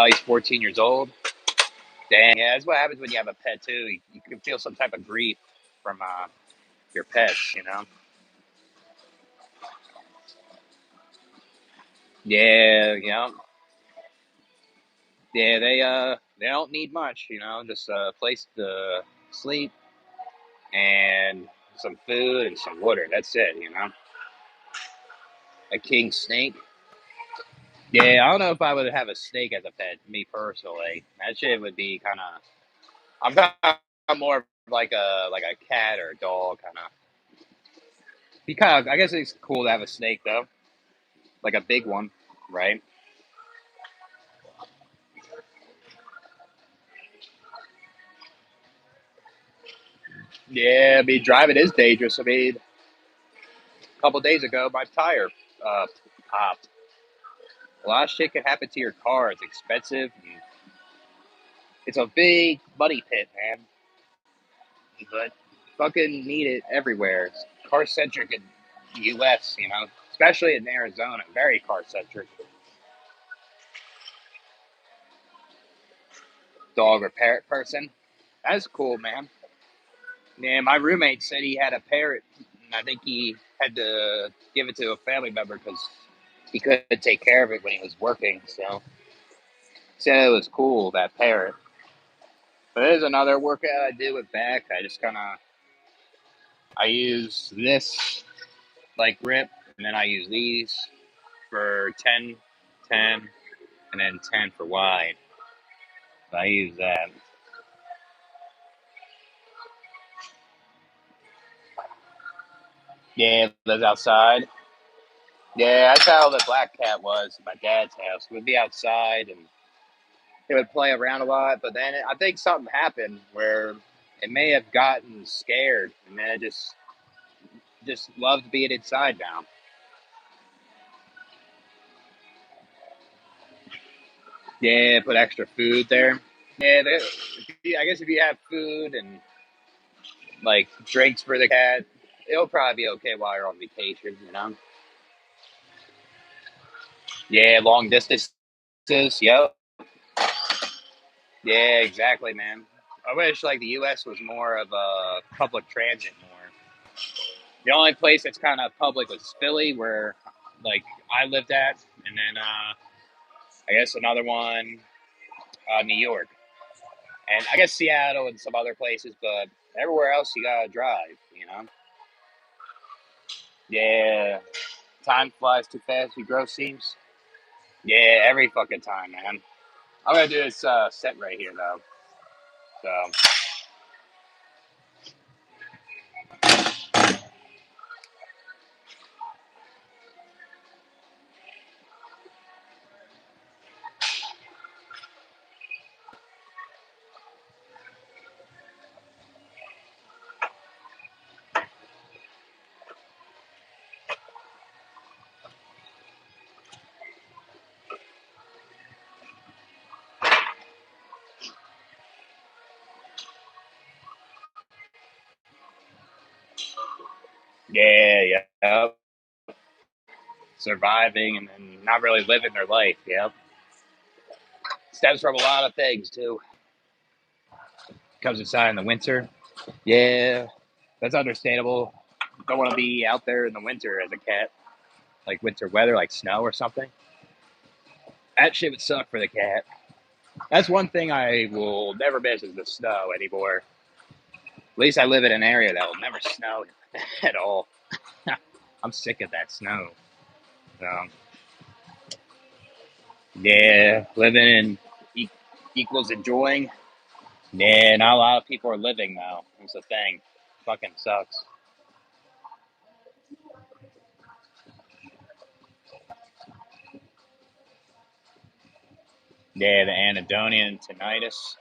he's 14 years old. Dang, yeah, that's what happens when you have a pet too. You can feel some type of grief from your pets, you know. Yeah, yeah, yeah. They don't need much, you know, just a place to sleep and some food and some water. That's it, you know. A king snake. Yeah, I don't know if I would have a snake as a pet, me personally. That shit would be kind of. I'm kind of more of like a cat or a dog kind of. Be kind of. I guess it's cool to have a snake though, like a big one, right? Yeah, I mean driving is dangerous. I mean, a couple days ago, my tire uh, popped. A lot of shit can happen to your car. It's expensive. And it's a big money pit, man. But fucking need it everywhere. It's car centric in the U.S. You know, especially in Arizona, very car centric. Dog or parrot person. That's cool, man. Yeah, my roommate said he had a parrot, and I think he had to give it to a family member because he couldn't take care of it when he was working. So he said it was cool that parrot. But there's another workout I do with back. I just kind of I use this like grip, and then I use these for 10, 10, and then 10 for wide. So I use that. Yeah, lives outside. Yeah, that's how the black cat was at my dad's house. We'd be outside and it would play around a lot, but then I think something happened where it may have gotten scared, and then it just loved being inside now. Yeah, put extra food there. Yeah, I guess if you have food and like drinks for the cat, it'll probably be okay while you're on vacation. You know. Yeah, long distances. Yep. Yeah, exactly, man. I wish like the U.S. was more of a public transit more. The only place that's kind of public was Philly, where like I lived at, and then I guess another one, New York, and I guess Seattle and some other places, but everywhere else you gotta drive. You know? Yeah, time flies too fast. You grow seams. Yeah, every fucking time, man. I'm gonna do this set right here though. So yeah, yeah, surviving and then not really living their life. Yep, stems from a lot of things too. Comes inside in the winter. Yeah, that's understandable. Don't want to be out there in the winter as a cat, like winter weather, like snow or something. That shit would suck for the cat. That's one thing I will never miss is the snow anymore. At least I live in an area that will never snow at all. I'm sick of that snow. So, yeah, living in equals enjoying. Yeah, not a lot of people are living though. That's the thing. Fucking sucks. Yeah, the anhedonian tinnitus.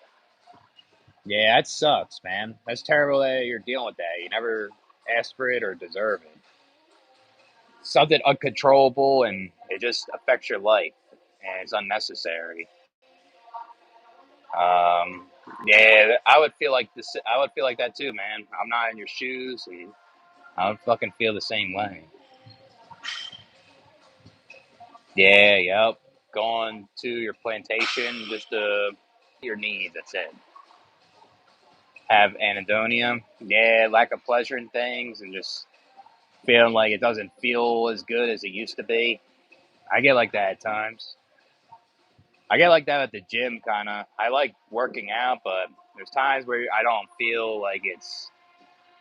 Yeah, that sucks, man. That's terrible that you're dealing with that. You never asked for it or deserve it. Something uncontrollable and it just affects your life. and it's unnecessary. Um, yeah, I would feel like this. I would feel like that too, man. I'm not in your shoes, and I would fucking feel the same way. Yeah, yep. Going to your plantation just to your needs. That's it. Have anhedonia. Yeah, lack of pleasure in things, and just feeling like it doesn't feel as good as it used to be. I get like that at times. I get like that at the gym, kind of. I like working out, but there's times where I don't feel like it's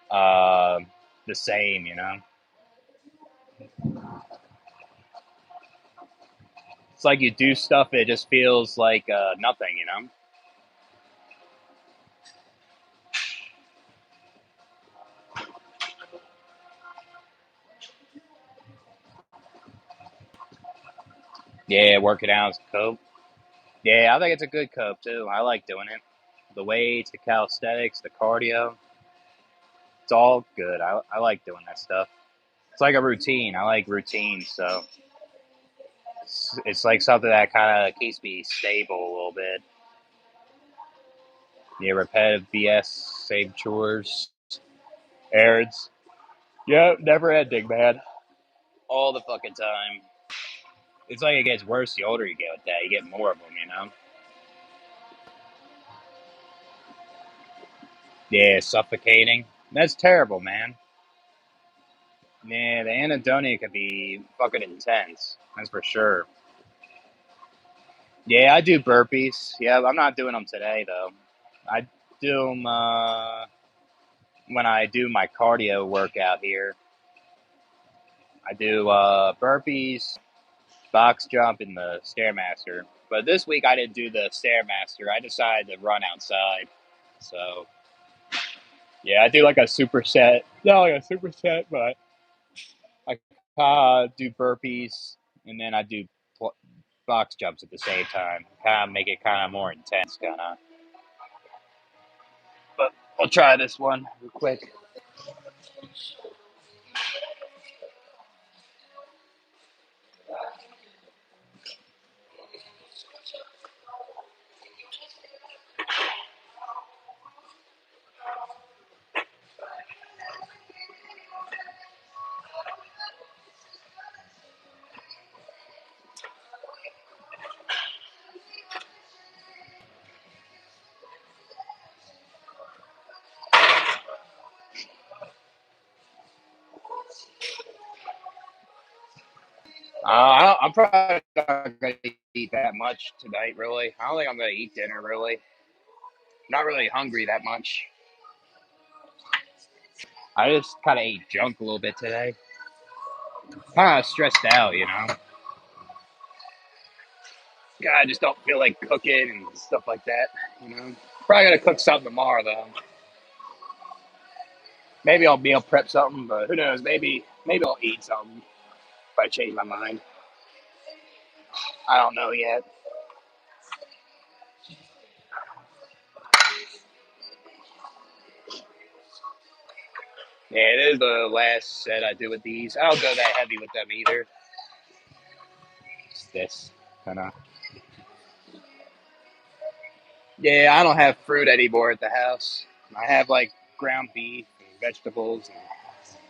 uh, the same, you know? It's like you do stuff, it just feels like nothing, you know? Yeah, working out is cope. Yeah, I think it's a good cope too. I like doing it. The weights, the calisthenics, the cardio, it's all good. I like doing that stuff. It's like a routine. I like routines, so it's like something that kind of keeps me stable a little bit. Yeah, repetitive BS, same chores, errands. Yeah, never ending, man. All the fucking time. It's like it gets worse the older you get with that. You get more of them, you know? Yeah, suffocating. That's terrible, man. Yeah, the anhedonia can be fucking intense. That's for sure. Yeah, I do burpees. Yeah, I'm not doing them today, though. I do them when I do my cardio workout here. I do burpees, box jump, and the stairmaster. But this week I didn't do the stairmaster. I decided to run outside. So yeah, I do like a superset. Not like a superset, but I do burpees and then I do box jumps at the same time. Kind of make it kind of more intense, kind of. But I'll try this one real quick. I'm probably not gonna eat that much tonight. Really, I don't think I'm gonna eat dinner. Really, not really hungry that much. I just kind of ate junk a little bit today. Kind of stressed out, you know. God, I just don't feel like cooking and stuff like that. You know, probably gonna cook something tomorrow though. Maybe I'll meal prep something, but who knows? Maybe I'll eat something if I change my mind. I don't know yet. Yeah, it is the last set I do with these. I don't go that heavy with them either. It's this kind of. Yeah, I don't have fruit anymore at the house. I have like ground beef and vegetables and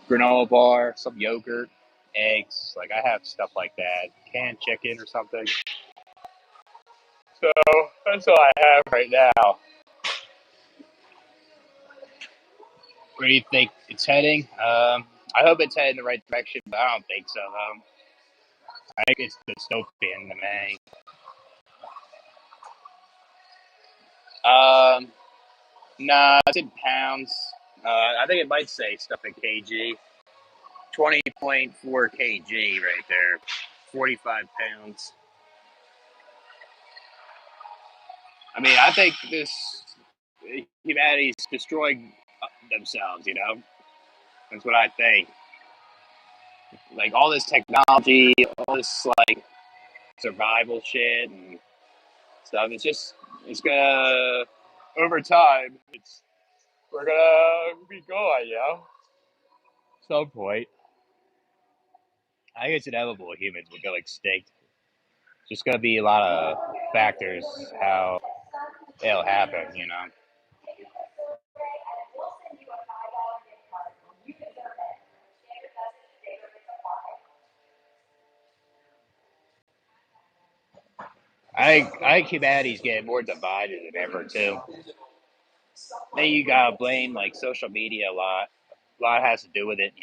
granola bar, some yogurt, eggs. Like I have stuff like that. Canned chicken or something. So that's all I have right now. Where do you think it's heading? I hope it's heading the right direction, but I don't think so. I think it's dystopian to me. Um, nah, it's in pounds. I think it might say stuff in kg. 20.4 kg right there. 45 pounds. I mean, I think this humanity's destroying themselves, you know? That's what I think. Like all this technology, all this like survival shit and stuff. It's gonna over time. We're gonna be gone, you know. Some point. I think it's inevitable humans will go extinct. Just gonna be a lot of factors how it'll happen. I think humanity's getting more divided than ever too. Then you gotta blame like social media a lot. A lot has to do with it.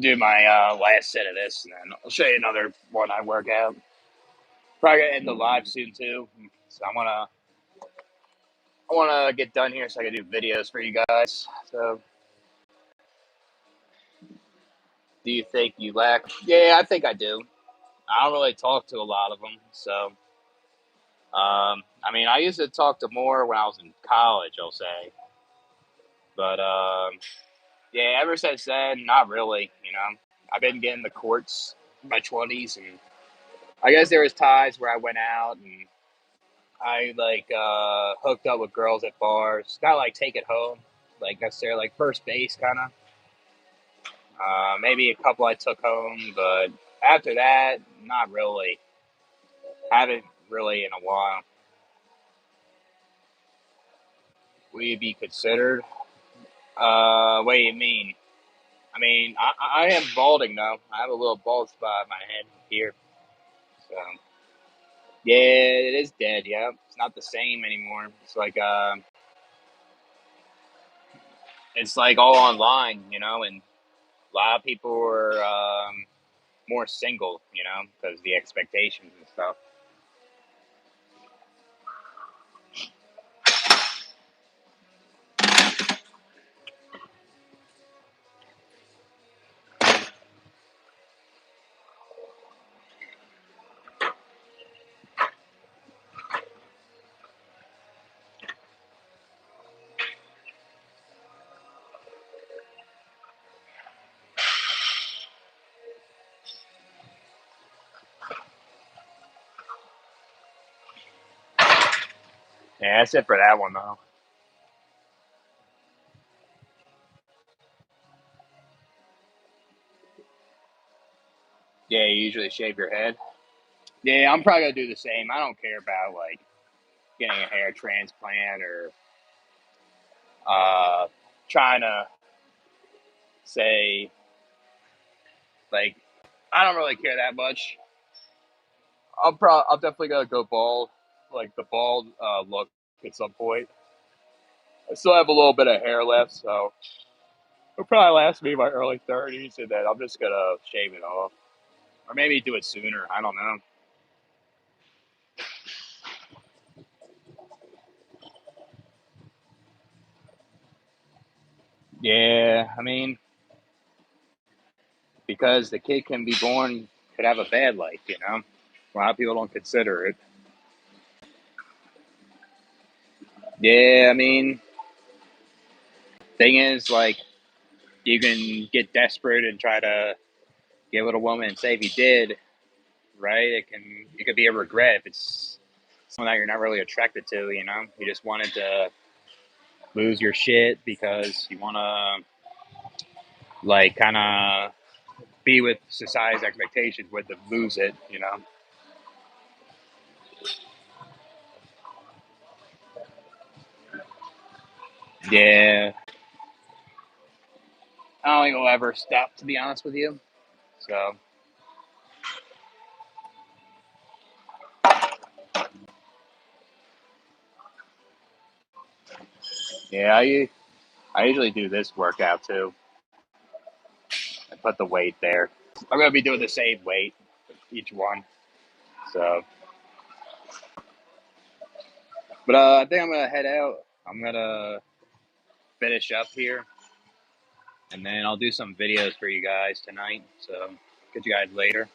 Do my last set of this, and then I'll show you another one I work out. Probably gonna end the live soon too. So I wanna get done here so I can do videos for you guys. So, do you think you lack? Yeah, I think I do. I don't really talk to a lot of them. So, I mean, I used to talk to more when I was in college, I'll say. But yeah, ever since then, not really. I've been getting the courts in my 20s, and I guess there was times where I went out and I like hooked up with girls at bars. Not like take it home, like necessarily like first base kind of. Maybe a couple I took home, but after that, not really. Haven't really in a while. Will you be considered? What do you mean? I mean, I am balding though. I have a little bald spot on my head here. So yeah, it is dead. Yeah, it's not the same anymore. It's like all online, and a lot of people are more single, because the expectations and stuff. Yeah, that's it for that one though. Yeah, you usually shave your head. Yeah, I'm probably gonna do the same. I don't care about like getting a hair transplant or uh, trying to say like I don't really care that much. I'm definitely gonna go bald, like the bald look at some point. I still have a little bit of hair left, so it'll probably last me my early 30s, and then I'm just gonna shave it off, or maybe do it sooner. I don't know. Yeah, I mean, because the kid can be born, could have a bad life. A lot of people don't consider it. Yeah, I mean, thing is, like, you can get desperate and try to get with a woman and say if you did, right? It could be a regret if it's someone that you're not really attracted to. You just wanted to lose your shit because you want to like kind of be with society's expectations with to lose it. Yeah, I don't think it'll ever stop, to be honest with you. So yeah, I usually do this workout too. I put the weight there. I'm gonna be doing the same weight each one. So, but I think I'm gonna head out. I'm gonna finish up here, and then I'll do some videos for you guys tonight. So, catch you guys later.